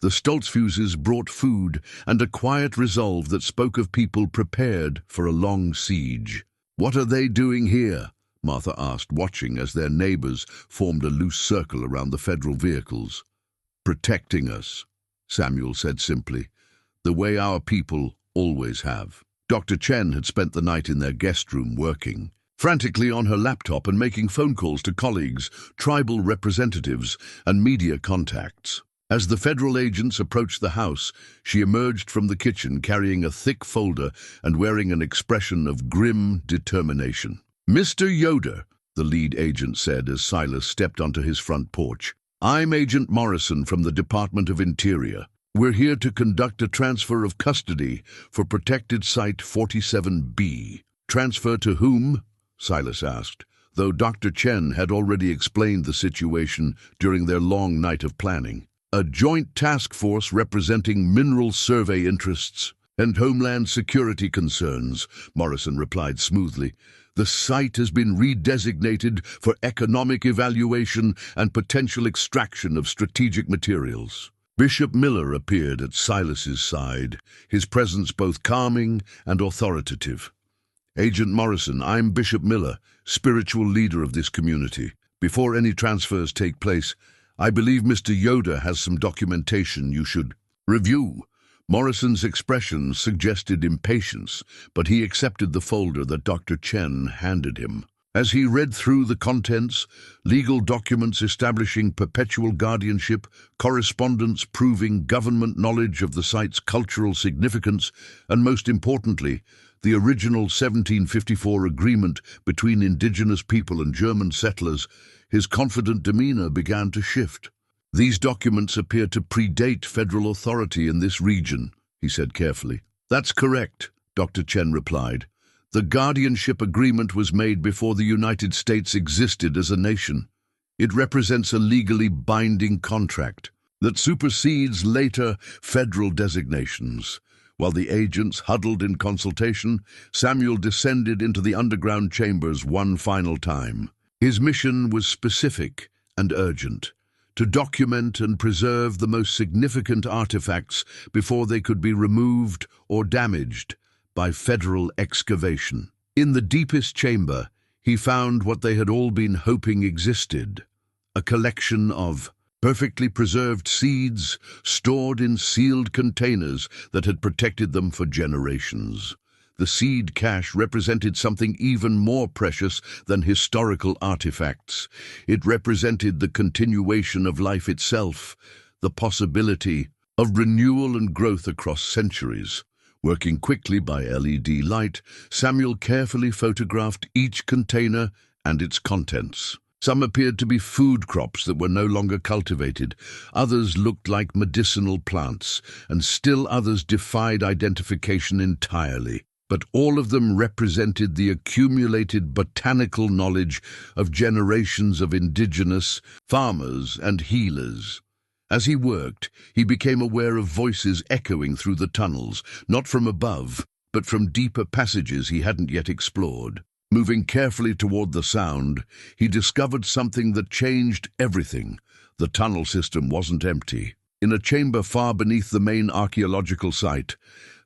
The Stoltzfuses brought food and a quiet resolve that spoke of people prepared for a long siege. "What are they doing here?" Martha asked, watching as their neighbors formed a loose circle around the federal vehicles. "Protecting us," Samuel said simply. "The way our people always have." Dr. Chen had spent the night in their guest room working, frantically on her laptop and making phone calls to colleagues, tribal representatives, and media contacts. As the federal agents approached the house, she emerged from the kitchen carrying a thick folder and wearing an expression of grim determination. "Mr. Yoder," the lead agent said as Silas stepped onto his front porch. "I'm Agent Morrison from the Department of Interior. We're here to conduct a transfer of custody for Protected Site 47B. "Transfer to whom?" Silas asked, though Dr. Chen had already explained the situation during their long night of planning. "A joint task force representing mineral survey interests," "And Homeland Security concerns," Morrison replied smoothly. "The site has been redesignated for economic evaluation and potential extraction of strategic materials." Bishop Miller appeared at Silas's side, his presence both calming and authoritative. "Agent Morrison, I'm Bishop Miller, spiritual leader of this community. Before any transfers take place, I believe Mr. Yoder has some documentation you should review." Morrison's expression suggested impatience, but he accepted the folder that Dr. Chen handed him. As he read through the contents, legal documents establishing perpetual guardianship, correspondence proving government knowledge of the site's cultural significance, and most importantly, the original 1754 agreement between indigenous people and German settlers, his confident demeanor began to shift. "These documents appear to predate federal authority in this region," he said carefully. "That's correct," Dr. Chen replied. "The guardianship agreement was made before the United States existed as a nation. It represents a legally binding contract that supersedes later federal designations." While the agents huddled in consultation, Samuel descended into the underground chambers one final time. His mission was specific and urgent: to document and preserve the most significant artifacts before they could be removed or damaged by federal excavation. In the deepest chamber, he found what they had all been hoping existed: a collection of perfectly preserved seeds stored in sealed containers that had protected them for generations. The seed cache represented something even more precious than historical artifacts. It represented the continuation of life itself, the possibility of renewal and growth across centuries. Working quickly by LED light, Samuel carefully photographed each container and its contents. Some appeared to be food crops that were no longer cultivated. Others looked like medicinal plants, and still others defied identification entirely. But all of them represented the accumulated botanical knowledge of generations of indigenous farmers and healers. As he worked, he became aware of voices echoing through the tunnels, not from above, but from deeper passages he hadn't yet explored. Moving carefully toward the sound, he discovered something that changed everything. The tunnel system wasn't empty. In a chamber far beneath the main archaeological site,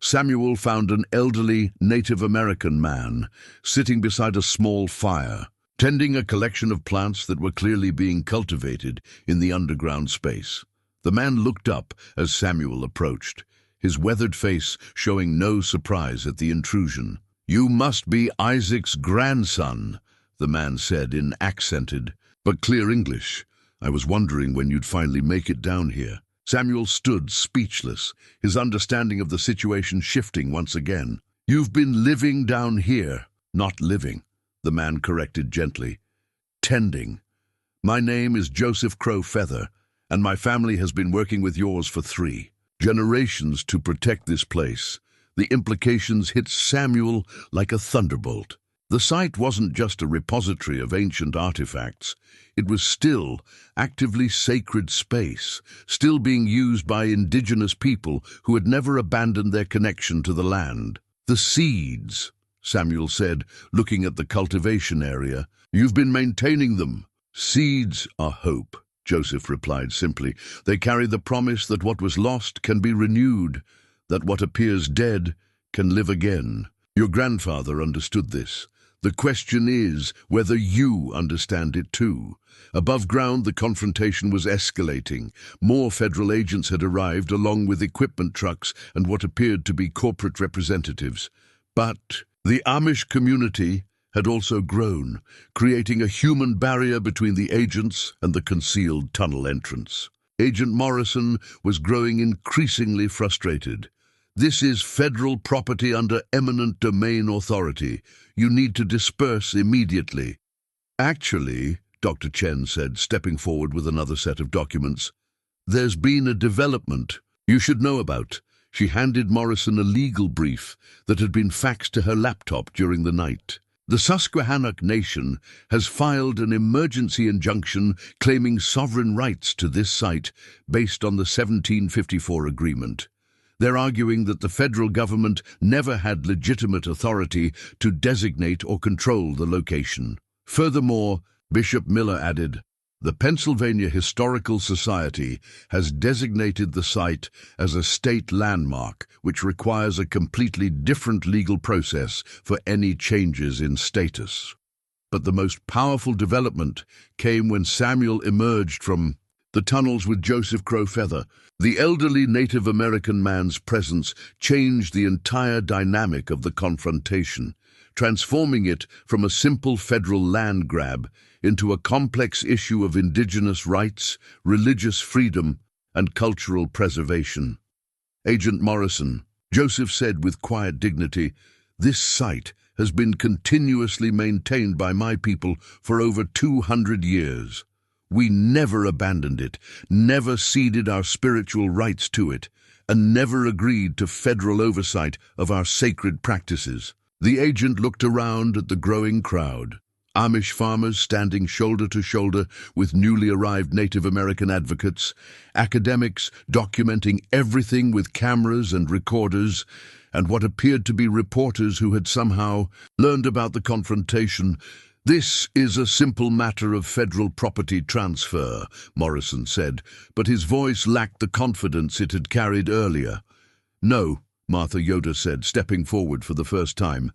Samuel found an elderly Native American man sitting beside a small fire, tending a collection of plants that were clearly being cultivated in the underground space. The man looked up as Samuel approached, his weathered face showing no surprise at the intrusion. "You must be Isaac's grandson," the man said in accented but clear English. "I was wondering when you'd finally make it down here." Samuel stood speechless, his understanding of the situation shifting once again. "You've been living down here." "Not living," the man corrected gently. "Tending. My name is Joseph Crow Feather, and my family has been working with yours for 3 generations to protect this place." The implications hit Samuel like a thunderbolt. The site wasn't just a repository of ancient artifacts. It was still actively sacred space, still being used by indigenous people who had never abandoned their connection to the land. "The seeds," Samuel said, looking at the cultivation area. "You've been maintaining them." "Seeds are hope," Joseph replied simply. "They carry the promise that what was lost can be renewed, that what appears dead can live again. Your grandfather understood this. The question is whether you understand it too." Above ground, the confrontation was escalating. More federal agents had arrived, along with equipment trucks and what appeared to be corporate representatives. But the Amish community had also grown, creating a human barrier between the agents and the concealed tunnel entrance. Agent Morrison was growing increasingly frustrated. "This is federal property under eminent domain authority. You need to disperse immediately." "Actually," Dr. Chen said, stepping forward with another set of documents, "there's been a development you should know about." She handed Morrison a legal brief that had been faxed to her laptop during the night. "The Susquehannock Nation has filed an emergency injunction claiming sovereign rights to this site based on the 1754 agreement. They're arguing that the federal government never had legitimate authority to designate or control the location. Furthermore, Bishop Miller added, the Pennsylvania Historical Society has designated the site as a state landmark, which requires a completely different legal process for any changes in status. But the most powerful development came when Samuel emerged from the tunnels with Joseph Crow Feather. The elderly Native American man's presence changed the entire dynamic of the confrontation, transforming it from a simple federal land grab into a complex issue of indigenous rights, religious freedom, and cultural preservation. Agent Morrison, Joseph said with quiet dignity, this site has been continuously maintained by my people for over 200 years. We never abandoned it, never ceded our spiritual rights to it, and never agreed to federal oversight of our sacred practices. The agent looked around at the growing crowd. Amish farmers standing shoulder to shoulder with newly arrived Native American advocates, academics documenting everything with cameras and recorders, and what appeared to be reporters who had somehow learned about the confrontation. This is a simple matter of federal property transfer, Morrison said, but his voice lacked the confidence it had carried earlier. No, Martha Yoder said, stepping forward for the first time.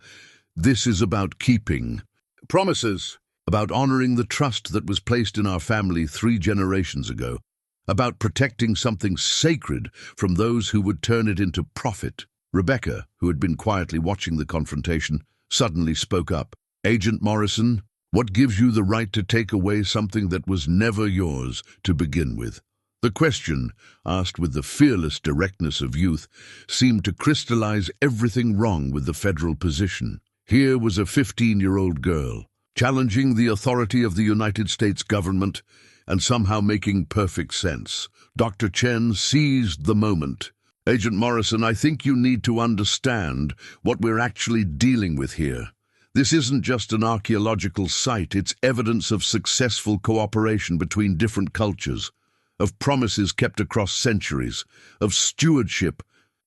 This is about keeping promises, about honoring the trust that was placed in our family 3 generations ago, about protecting something sacred from those who would turn it into profit. Rebecca, who had been quietly watching the confrontation, suddenly spoke up. Agent Morrison, what gives you the right to take away something that was never yours to begin with? The question, asked with the fearless directness of youth, seemed to crystallize everything wrong with the federal position. Here was a 15-year-old girl, challenging the authority of the United States government and somehow making perfect sense. Dr. Chen seized the moment. Agent Morrison, I think you need to understand what we're actually dealing with here. This isn't just an archaeological site, it's evidence of successful cooperation between different cultures, of promises kept across centuries, of stewardship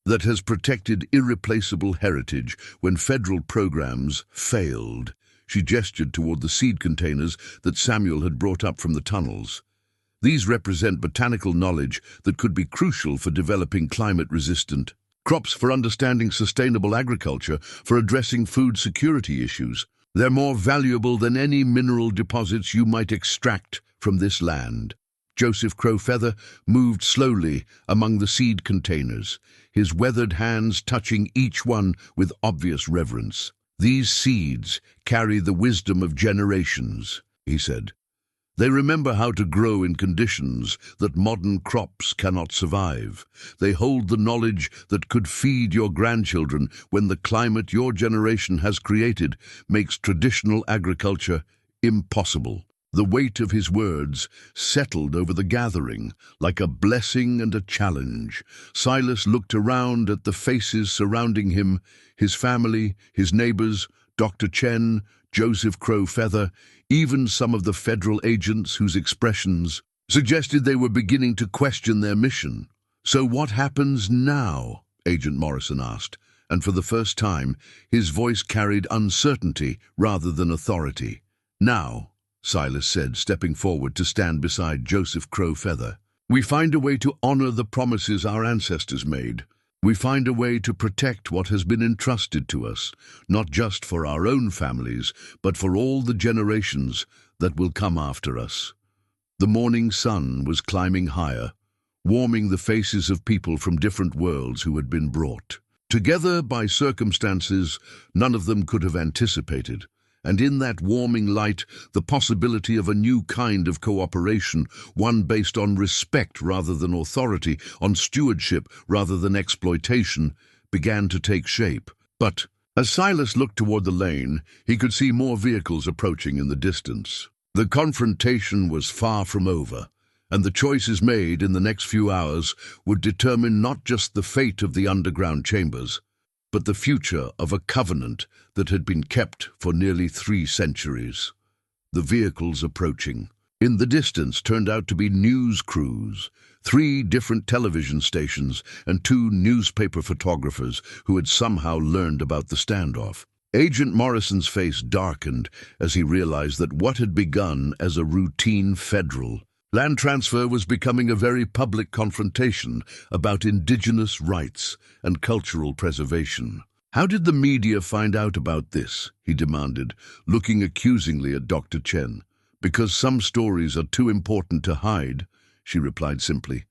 that has protected irreplaceable heritage when federal programs failed. She gestured toward the seed containers that Samuel had brought up from the tunnels. These represent botanical knowledge that could be crucial for developing climate-resistant crops, for understanding sustainable agriculture, for addressing food security issues. They're more valuable than any mineral deposits you might extract from this land. Joseph Crow Feather moved slowly among the seed containers, his weathered hands touching each one with obvious reverence. These seeds carry the wisdom of generations, he said. They remember how to grow in conditions that modern crops cannot survive. They hold the knowledge that could feed your grandchildren when the climate your generation has created makes traditional agriculture impossible. The weight of his words settled over the gathering like a blessing and a challenge. Silas looked around at the faces surrounding him, his family, his neighbors, Dr. Chen, Joseph Crow Feather, even some of the federal agents whose expressions suggested they were beginning to question their mission. So what happens now? Agent Morrison asked, and for the first time, his voice carried uncertainty rather than authority. Now, Silas said, stepping forward to stand beside Joseph Crow Feather, we find a way to honor the promises our ancestors made. We find a way to protect what has been entrusted to us, not just for our own families, but for all the generations that will come after us. The morning sun was climbing higher, warming the faces of people from different worlds who had been brought together by circumstances none of them could have anticipated. And in that warming light, the possibility of a new kind of cooperation, one based on respect rather than authority, on stewardship rather than exploitation, began to take shape. But as Silas looked toward the lane, he could see more vehicles approaching in the distance. The confrontation was far from over, and the choices made in the next few hours would determine not just the fate of the underground chambers, but the future of a covenant that had been kept for nearly 3 centuries. The vehicles approaching, in the distance turned out to be news crews, 3 different television stations and 2 newspaper photographers who had somehow learned about the standoff. Agent Morrison's face darkened as he realized that what had begun as a routine federal land transfer was becoming a very public confrontation about indigenous rights and cultural preservation. "How did the media find out about this?" he demanded, looking accusingly at Dr. Chen. "Because some stories are too important to hide," she replied simply,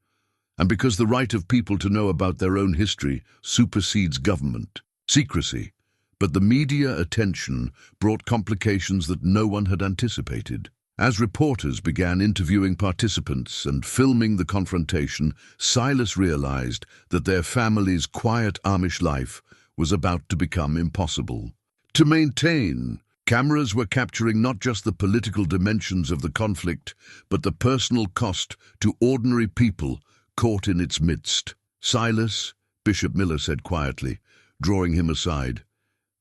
"and because the right of people to know about their own history supersedes government secrecy." But the media attention brought complications that no one had anticipated. As reporters began interviewing participants and filming the confrontation, Silas realized that their family's quiet Amish life was about to become impossible to maintain. Cameras were capturing not just the political dimensions of the conflict, but the personal cost to ordinary people caught in its midst. "Silas," Bishop Miller said quietly, drawing him aside,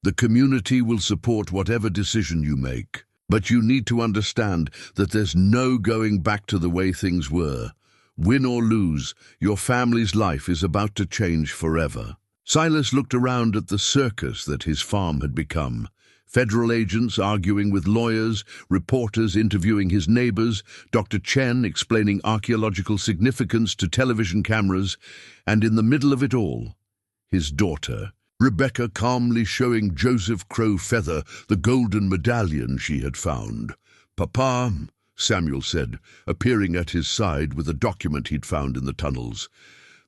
"the community will support whatever decision you make. But you need to understand that there's no going back to the way things were. Win or lose, your family's life is about to change forever." Silas looked around at the circus that his farm had become. Federal agents arguing with lawyers, reporters interviewing his neighbors, Dr. Chen explaining archaeological significance to television cameras, and in the middle of it all, his daughter, Rebecca, calmly showing Joseph Crow Feather the golden medallion she had found. "Papa," Samuel said, appearing at his side with a document he'd found in the tunnels,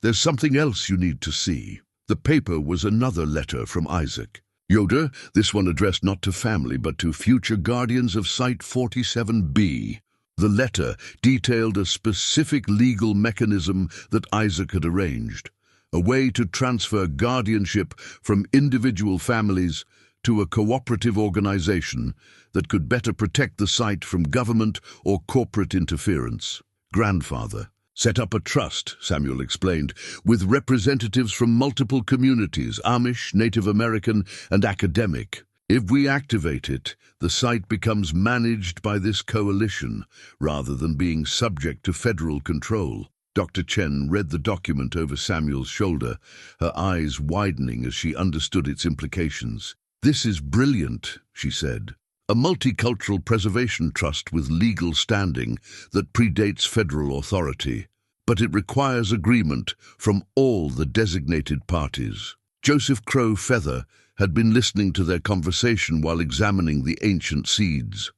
"there's something else you need to see." The paper was another letter from Isaac Yoder, this one addressed not to family but to future guardians of Site 47B. The letter detailed a specific legal mechanism that Isaac had arranged, a way to transfer guardianship from individual families to a cooperative organization that could better protect the site from government or corporate interference. "Grandfather set up a trust," Samuel explained, "with representatives from multiple communities, Amish, Native American, and academic. If we activate it, the site becomes managed by this coalition rather than being subject to federal control." Dr. Chen read the document over Samuel's shoulder, her eyes widening as she understood its implications. "This is brilliant," she said. "A multicultural preservation trust with legal standing that predates federal authority. But it requires agreement from all the designated parties." Joseph Crow Feather had been listening to their conversation while examining the ancient seeds.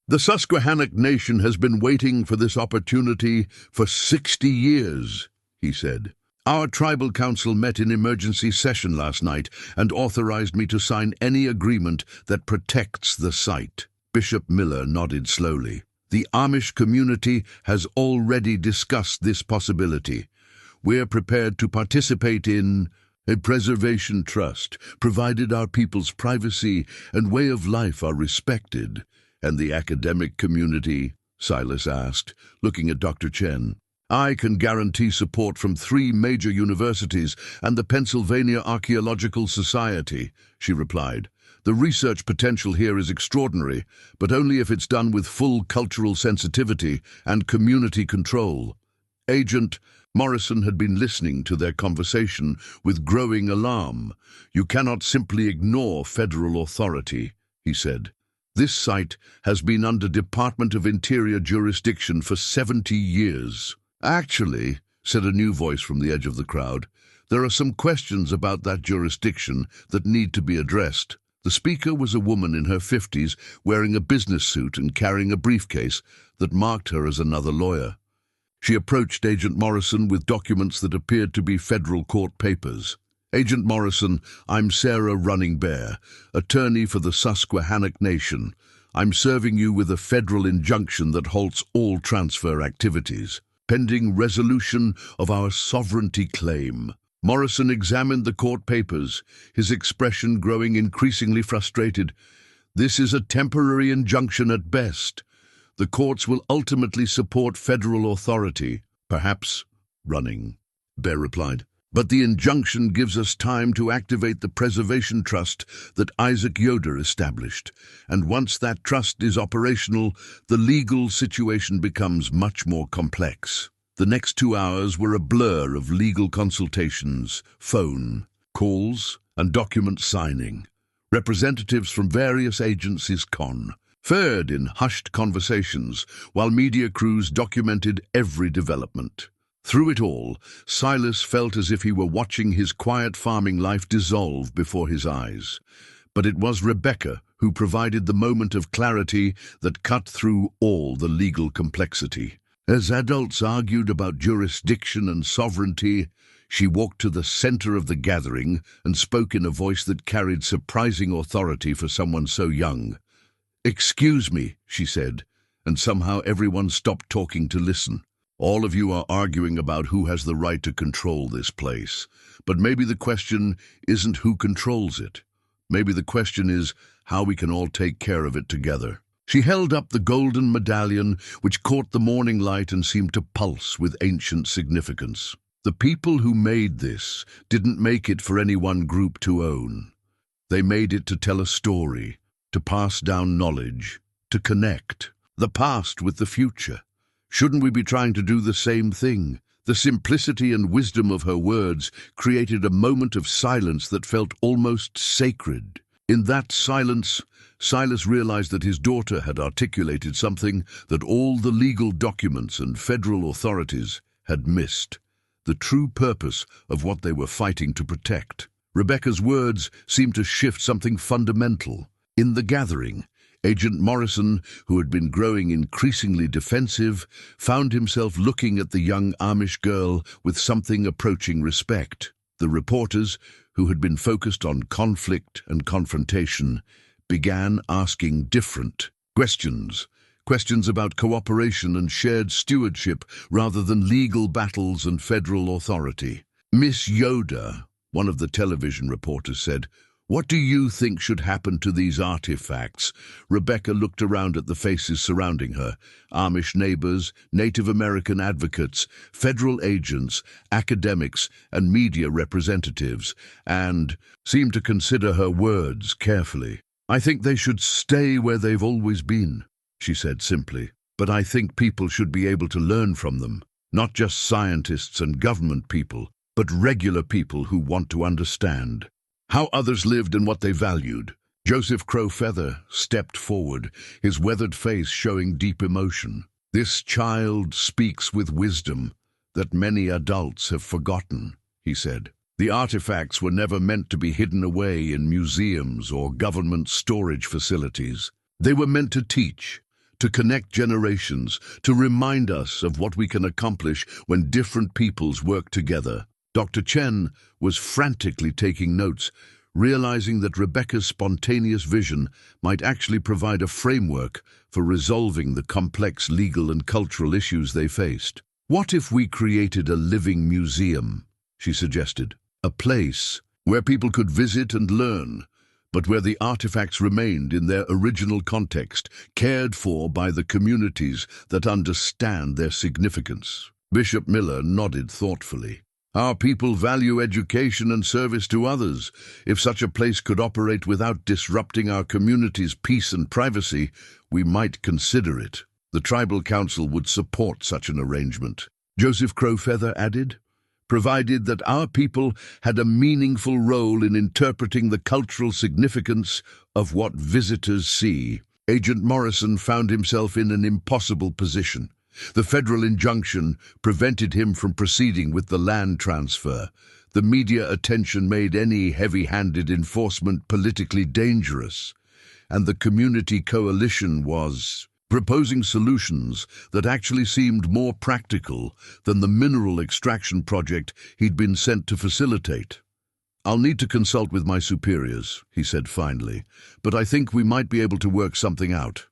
"The Susquehannock Nation has been waiting for this opportunity for 60 years, he said. "Our tribal council met in emergency session last night and authorized me to sign any agreement that protects the site." Bishop Miller nodded slowly. "The Amish community has already discussed this possibility. We're prepared to participate in a preservation trust, provided our people's privacy and way of life are respected." "And the academic community?" Silas asked, looking at Dr. Chen. "I can guarantee support from 3 major universities and the Pennsylvania Archaeological Society," she replied. "The research potential here is extraordinary, but only if it's done with full cultural sensitivity and community control." Agent Morrison had been listening to their conversation with growing alarm. "You cannot simply ignore federal authority," he said. "This site has been under Department of Interior jurisdiction for 70 years. "Actually," said a new voice from the edge of the crowd, "there are some questions about that jurisdiction that need to be addressed." The speaker was a woman in her 50s wearing a business suit and carrying a briefcase that marked her as another lawyer. She approached Agent Morrison with documents that appeared to be federal court papers. "Agent Morrison, I'm Sarah Running Bear, attorney for the Susquehannock Nation. I'm serving you with a federal injunction that halts all transfer activities, pending resolution of our sovereignty claim." Morrison examined the court papers, his expression growing increasingly frustrated. "This is a temporary injunction at best. The courts will ultimately support federal authority." "Perhaps running," Bear replied. But the injunction gives us time to activate the preservation trust that Isaac Yoder established. And once that trust is operational, the legal situation becomes much more complex. The next 2 hours were a blur of legal consultations, phone calls, and document signing. Representatives from various agencies conferred in hushed conversations, while media crews documented every development. Through it all, Silas felt as if he were watching his quiet farming life dissolve before his eyes. But it was Rebecca who provided the moment of clarity that cut through all the legal complexity. As adults argued about jurisdiction and sovereignty, she walked to the center of the gathering and spoke in a voice that carried surprising authority for someone so young. "Excuse me," she said, and somehow everyone stopped talking to listen. "All of you are arguing about who has the right to control this place. But maybe the question isn't who controls it. Maybe the question is how we can all take care of it together." She held up the golden medallion, which caught the morning light and seemed to pulse with ancient significance. The people who made this didn't make it for any one group to own. They made it to tell a story, to pass down knowledge, to connect the past with the future. Shouldn't we be trying to do the same thing? The simplicity and wisdom of her words created a moment of silence that felt almost sacred. In that silence, Silas realized that his daughter had articulated something that all the legal documents and federal authorities had missed: the true purpose of what they were fighting to protect. Rebecca's words seemed to shift something fundamental. In the gathering, Agent Morrison, who had been growing increasingly defensive, found himself looking at the young Amish girl with something approaching respect. The reporters, who had been focused on conflict and confrontation, began asking different questions about cooperation and shared stewardship rather than legal battles and federal authority. "Miss Yoder," one of the television reporters said, "what do you think should happen to these artifacts?" Rebecca looked around at the faces surrounding her: Amish neighbors, Native American advocates, federal agents, academics, and media representatives, and seemed to consider her words carefully. "I think they should stay where they've always been," she said simply. "But I think people should be able to learn from them, not just scientists and government people, but regular people who want to understand how others lived and what they valued." Joseph Crowfeather stepped forward, his weathered face showing deep emotion. "This child speaks with wisdom that many adults have forgotten," he said. "The artifacts were never meant to be hidden away in museums or government storage facilities. They were meant to teach, to connect generations, to remind us of what we can accomplish when different peoples work together." Dr. Chen was frantically taking notes, realizing that Rebecca's spontaneous vision might actually provide a framework for resolving the complex legal and cultural issues they faced. "What if we created a living museum?" she suggested. "A place where people could visit and learn, but where the artifacts remained in their original context, cared for by the communities that understand their significance." Bishop Miller nodded thoughtfully. "Our people value education and service to others. If such a place could operate without disrupting our community's peace and privacy, we might consider it. The tribal council would support such an arrangement," Joseph Crowfeather added, "provided that our people had a meaningful role in interpreting the cultural significance of what visitors see." Agent Morrison found himself in an impossible position. The federal injunction prevented him from proceeding with the land transfer. The media attention made any heavy-handed enforcement politically dangerous, and the community coalition was proposing solutions that actually seemed more practical than the mineral extraction project he'd been sent to facilitate. "I'll need to consult with my superiors," he said finally, "but I think we might be able to work something out."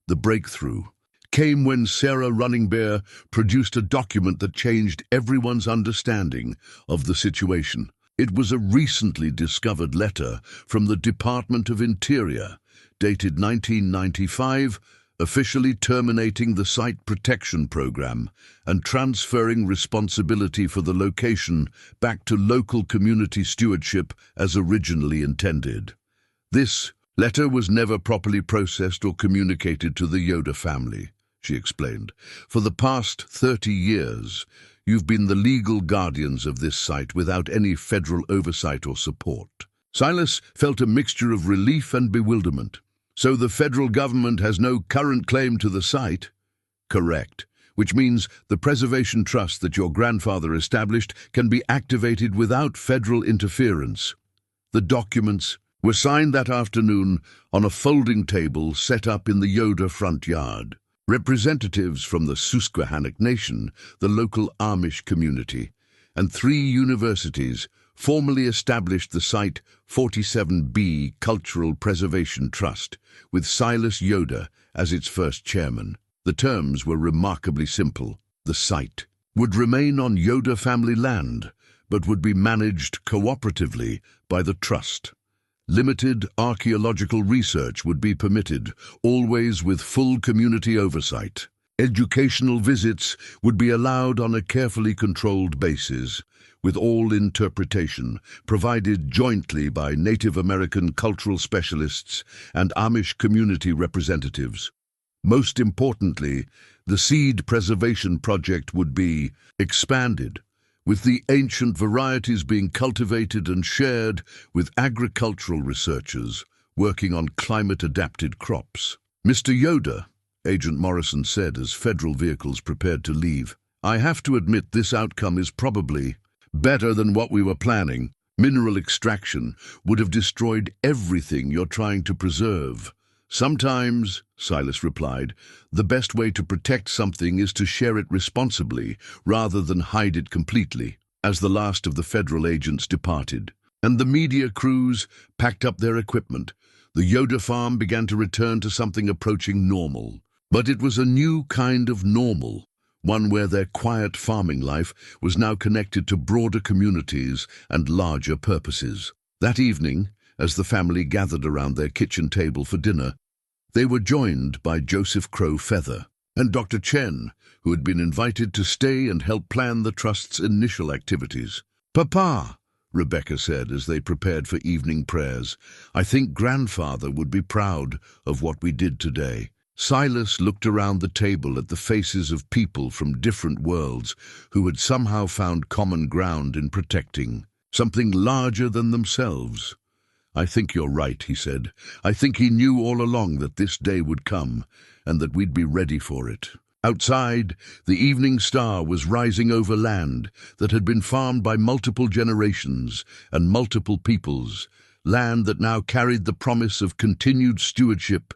The breakthrough came when Sarah Running Bear produced a document that changed everyone's understanding of the situation. It was a recently discovered letter from the Department of Interior, dated 1995, officially terminating the site protection program and transferring responsibility for the location back to local community stewardship as originally intended. This letter was never properly processed or communicated to the Yoder family, she explained. For the past 30 years, you've been the legal guardians of this site without any federal oversight or support. Silas felt a mixture of relief and bewilderment. So the federal government has no current claim to the site? Correct, which means the preservation trust that your grandfather established can be activated without federal interference. The documents were signed that afternoon on a folding table set up in the Yoder front yard. Representatives from the Susquehannock Nation, the local Amish community, and 3 universities formally established the Site 47B Cultural Preservation Trust, with Silas Yoder as its first chairman. The terms were remarkably simple. The site would remain on Yoder family land, but would be managed cooperatively by the trust. Limited archaeological research would be permitted, always with full community oversight. Educational visits would be allowed on a carefully controlled basis, with all interpretation provided jointly by Native American cultural specialists and Amish community representatives. Most importantly, the seed preservation project would be expanded, with the ancient varieties being cultivated and shared with agricultural researchers working on climate-adapted crops. Mr. Yoder, Agent Morrison said as federal vehicles prepared to leave, I have to admit this outcome is probably better than what we were planning. Mineral extraction would have destroyed everything you're trying to preserve. Sometimes, Silas replied, the best way to protect something is to share it responsibly rather than hide it completely. As the last of the federal agents departed, and the media crews packed up their equipment, the Yoder farm began to return to something approaching normal. But it was a new kind of normal, one where their quiet farming life was now connected to broader communities and larger purposes. That evening, as the family gathered around their kitchen table for dinner, they were joined by Joseph Crow Feather and Dr. Chen, who had been invited to stay and help plan the trust's initial activities. "Papa," Rebecca said as they prepared for evening prayers, "I think Grandfather would be proud of what we did today." Silas looked around the table at the faces of people from different worlds who had somehow found common ground in protecting something larger than themselves. "I think you're right," he said. "I think he knew all along that this day would come, and that we'd be ready for it." Outside, the evening star was rising over land that had been farmed by multiple generations and multiple peoples, land that now carried the promise of continued stewardship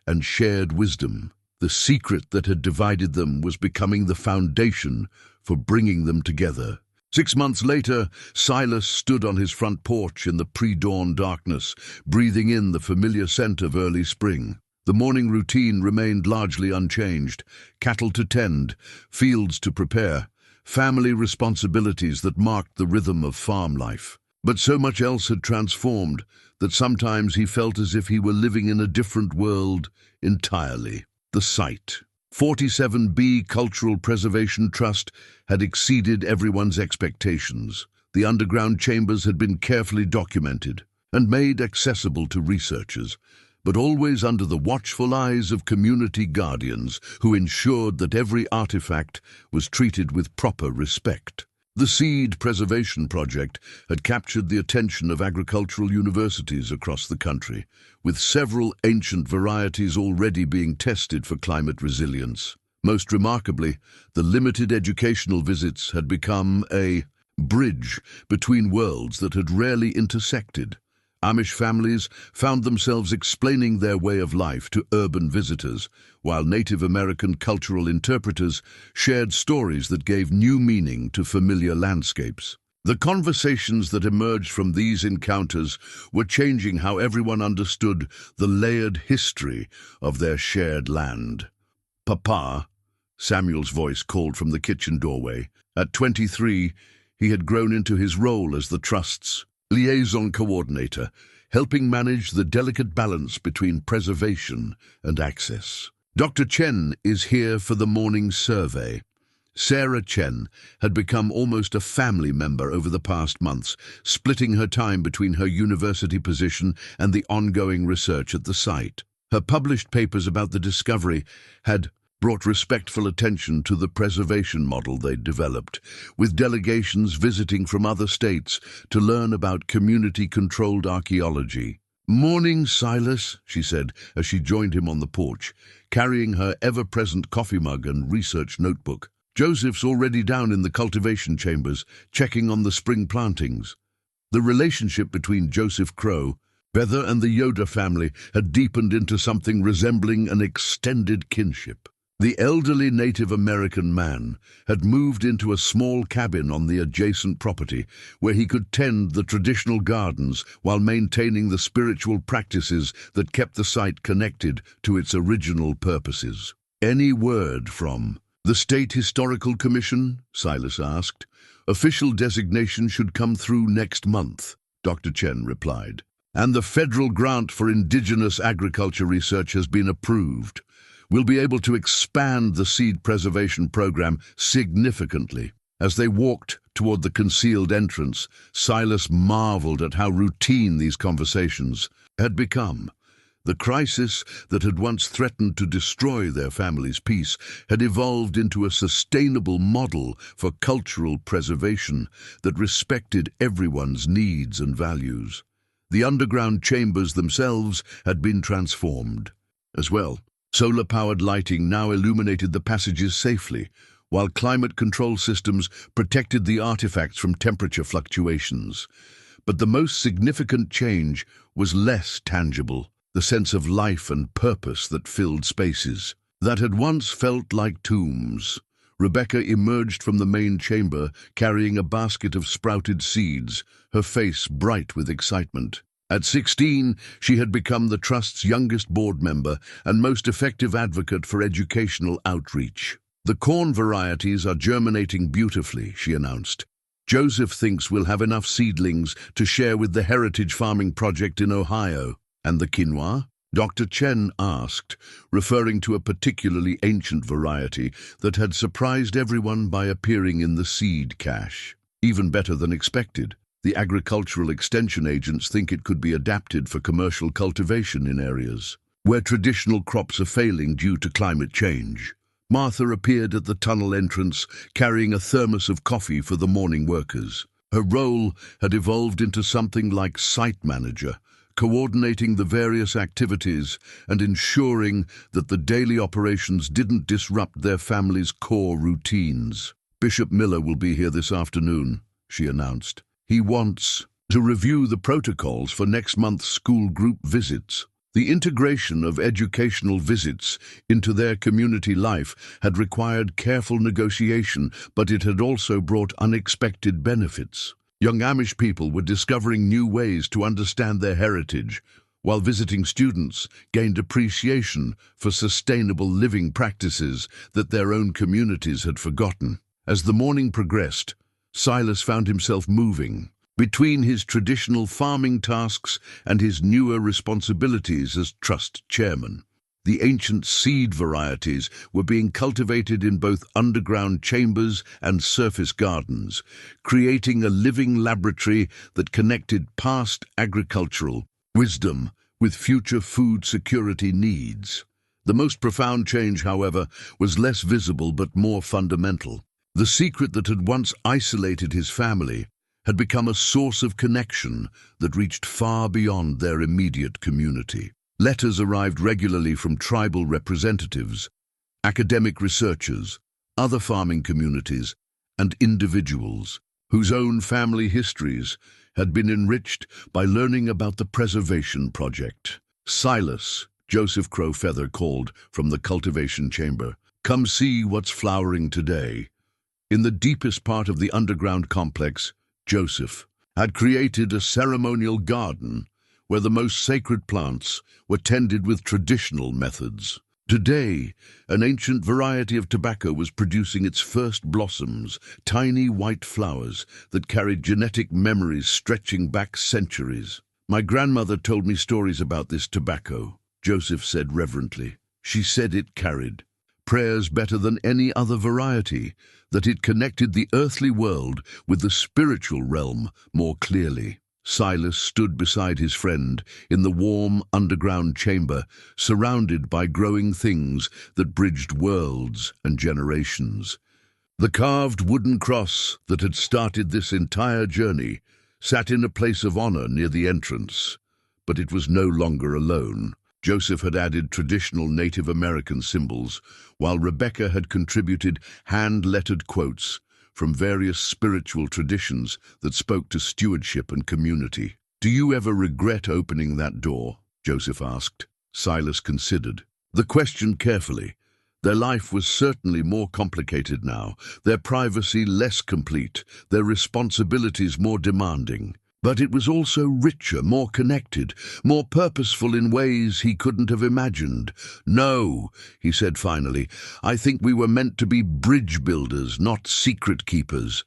and shared wisdom. The secret that had divided them was becoming the foundation for bringing them together. 6 months later, Silas stood on his front porch in the pre-dawn darkness, breathing in the familiar scent of early spring. The morning routine remained largely unchanged: cattle to tend, fields to prepare, family responsibilities that marked the rhythm of farm life. But so much else had transformed that sometimes he felt as if he were living in a different world entirely. The site, 47B Cultural Preservation Trust, had exceeded everyone's expectations. The underground chambers had been carefully documented and made accessible to researchers, but always under the watchful eyes of community guardians who ensured that every artifact was treated with proper respect. The Seed Preservation Project had captured the attention of agricultural universities across the country, with several ancient varieties already being tested for climate resilience. Most remarkably, the limited educational visits had become a bridge between worlds that had rarely intersected. Amish families found themselves explaining their way of life to urban visitors, while Native American cultural interpreters shared stories that gave new meaning to familiar landscapes. The conversations that emerged from these encounters were changing how everyone understood the layered history of their shared land. "Papa," Samuel's voice called from the kitchen doorway. At 23, he had grown into his role as the Trust's liaison coordinator, helping manage the delicate balance between preservation and access. Dr. Chen is here for the morning survey. Sarah Chen had become almost a family member over the past months, splitting her time between her university position and the ongoing research at the site. Her published papers about the discovery had brought respectful attention to the preservation model they'd developed, with delegations visiting from other states to learn about community-controlled archaeology. "Morning, Silas," she said as she joined him on the porch, carrying her ever-present coffee mug and research notebook. "Joseph's already down in the cultivation chambers, checking on the spring plantings." The relationship between Joseph Crow, Feather and the Yoder family had deepened into something resembling an extended kinship. The elderly Native American man had moved into a small cabin on the adjacent property where he could tend the traditional gardens while maintaining the spiritual practices that kept the site connected to its original purposes. "Any word from the State Historical Commission?" Silas asked. "Official designation should come through next month," Dr. Chen replied. "And the federal grant for indigenous agriculture research has been approved. We'll be able to expand the seed preservation program significantly." As they walked toward the concealed entrance, Silas marveled at how routine these conversations had become. The crisis that had once threatened to destroy their family's peace had evolved into a sustainable model for cultural preservation that respected everyone's needs and values. The underground chambers themselves had been transformed as well. Solar-powered lighting now illuminated the passages safely, while climate control systems protected the artifacts from temperature fluctuations. But the most significant change was less tangible, the sense of life and purpose that filled spaces that had once felt like tombs. Rebecca emerged from the main chamber carrying a basket of sprouted seeds, her face bright with excitement. At 16, she had become the Trust's youngest board member and most effective advocate for educational outreach. "The corn varieties are germinating beautifully," she announced. "Joseph thinks we'll have enough seedlings to share with the Heritage Farming Project in Ohio." "And the quinoa?" Dr. Chen asked, referring to a particularly ancient variety that had surprised everyone by appearing in the seed cache. "Even better than expected. The agricultural extension agents think it could be adapted for commercial cultivation in areas where traditional crops are failing due to climate change." Martha appeared at the tunnel entrance, carrying a thermos of coffee for the morning workers. Her role had evolved into something like site manager, coordinating the various activities and ensuring that the daily operations didn't disrupt their family's core routines. "Bishop Miller will be here this afternoon," she announced. "He wants to review the protocols for next month's school group visits." The integration of educational visits into their community life had required careful negotiation, but it had also brought unexpected benefits. Young Amish people were discovering new ways to understand their heritage, while visiting students gained appreciation for sustainable living practices that their own communities had forgotten. As the morning progressed, Silas found himself moving between his traditional farming tasks and his newer responsibilities as Trust Chairman. The ancient seed varieties were being cultivated in both underground chambers and surface gardens, creating a living laboratory that connected past agricultural wisdom with future food security needs. The most profound change, however, was less visible but more fundamental. The secret that had once isolated his family had become a source of connection that reached far beyond their immediate community. Letters arrived regularly from tribal representatives, academic researchers, other farming communities, and individuals whose own family histories had been enriched by learning about the preservation project. "Silas," Joseph Crow Feather called from the cultivation chamber, "come see what's flowering today." In the deepest part of the underground complex, Joseph had created a ceremonial garden where the most sacred plants were tended with traditional methods. Today, an ancient variety of tobacco was producing its first blossoms, tiny white flowers that carried genetic memories stretching back centuries. "My grandmother told me stories about this tobacco," Joseph said reverently. She said it carried prayers better than any other variety, that it connected the earthly world with the spiritual realm more clearly. Silas stood beside his friend in the warm underground chamber, surrounded by growing things that bridged worlds and generations. The carved wooden cross that had started this entire journey sat in a place of honor near the entrance, but it was no longer alone. Joseph had added traditional Native American symbols, while Rebecca had contributed hand-lettered quotes from various spiritual traditions that spoke to stewardship and community. "Do you ever regret opening that door?" Joseph asked. Silas considered the question carefully. Their life was certainly more complicated now, their privacy less complete, their responsibilities more demanding. But it was also richer, more connected, more purposeful in ways he couldn't have imagined. "No," he said finally, "I think we were meant to be bridge builders, not secret keepers.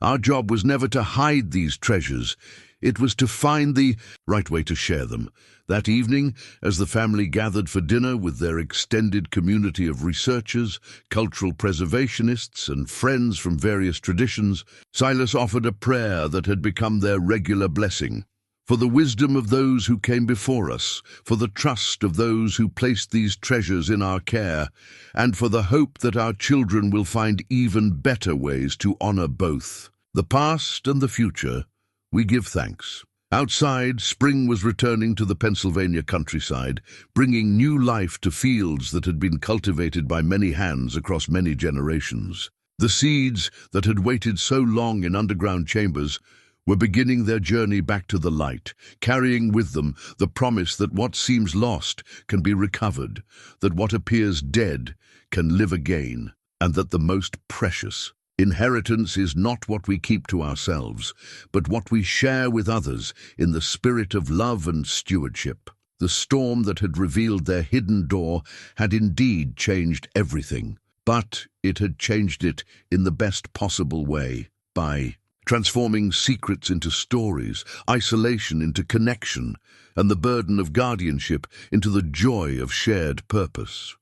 Our job was never to hide these treasures. It was to find the right way to share them." That evening, as the family gathered for dinner with their extended community of researchers, cultural preservationists, and friends from various traditions, Silas offered a prayer that had become their regular blessing. "For the wisdom of those who came before us, for the trust of those who placed these treasures in our care, and for the hope that our children will find even better ways to honor both the past and the future, we give thanks." Outside, spring was returning to the Pennsylvania countryside, bringing new life to fields that had been cultivated by many hands across many generations. The seeds that had waited so long in underground chambers were beginning their journey back to the light, carrying with them the promise that what seems lost can be recovered, that what appears dead can live again, and that the most precious inheritance is not what we keep to ourselves, but what we share with others in the spirit of love and stewardship. The storm that had revealed their hidden door had indeed changed everything, but it had changed it in the best possible way, by transforming secrets into stories, isolation into connection, and the burden of guardianship into the joy of shared purpose.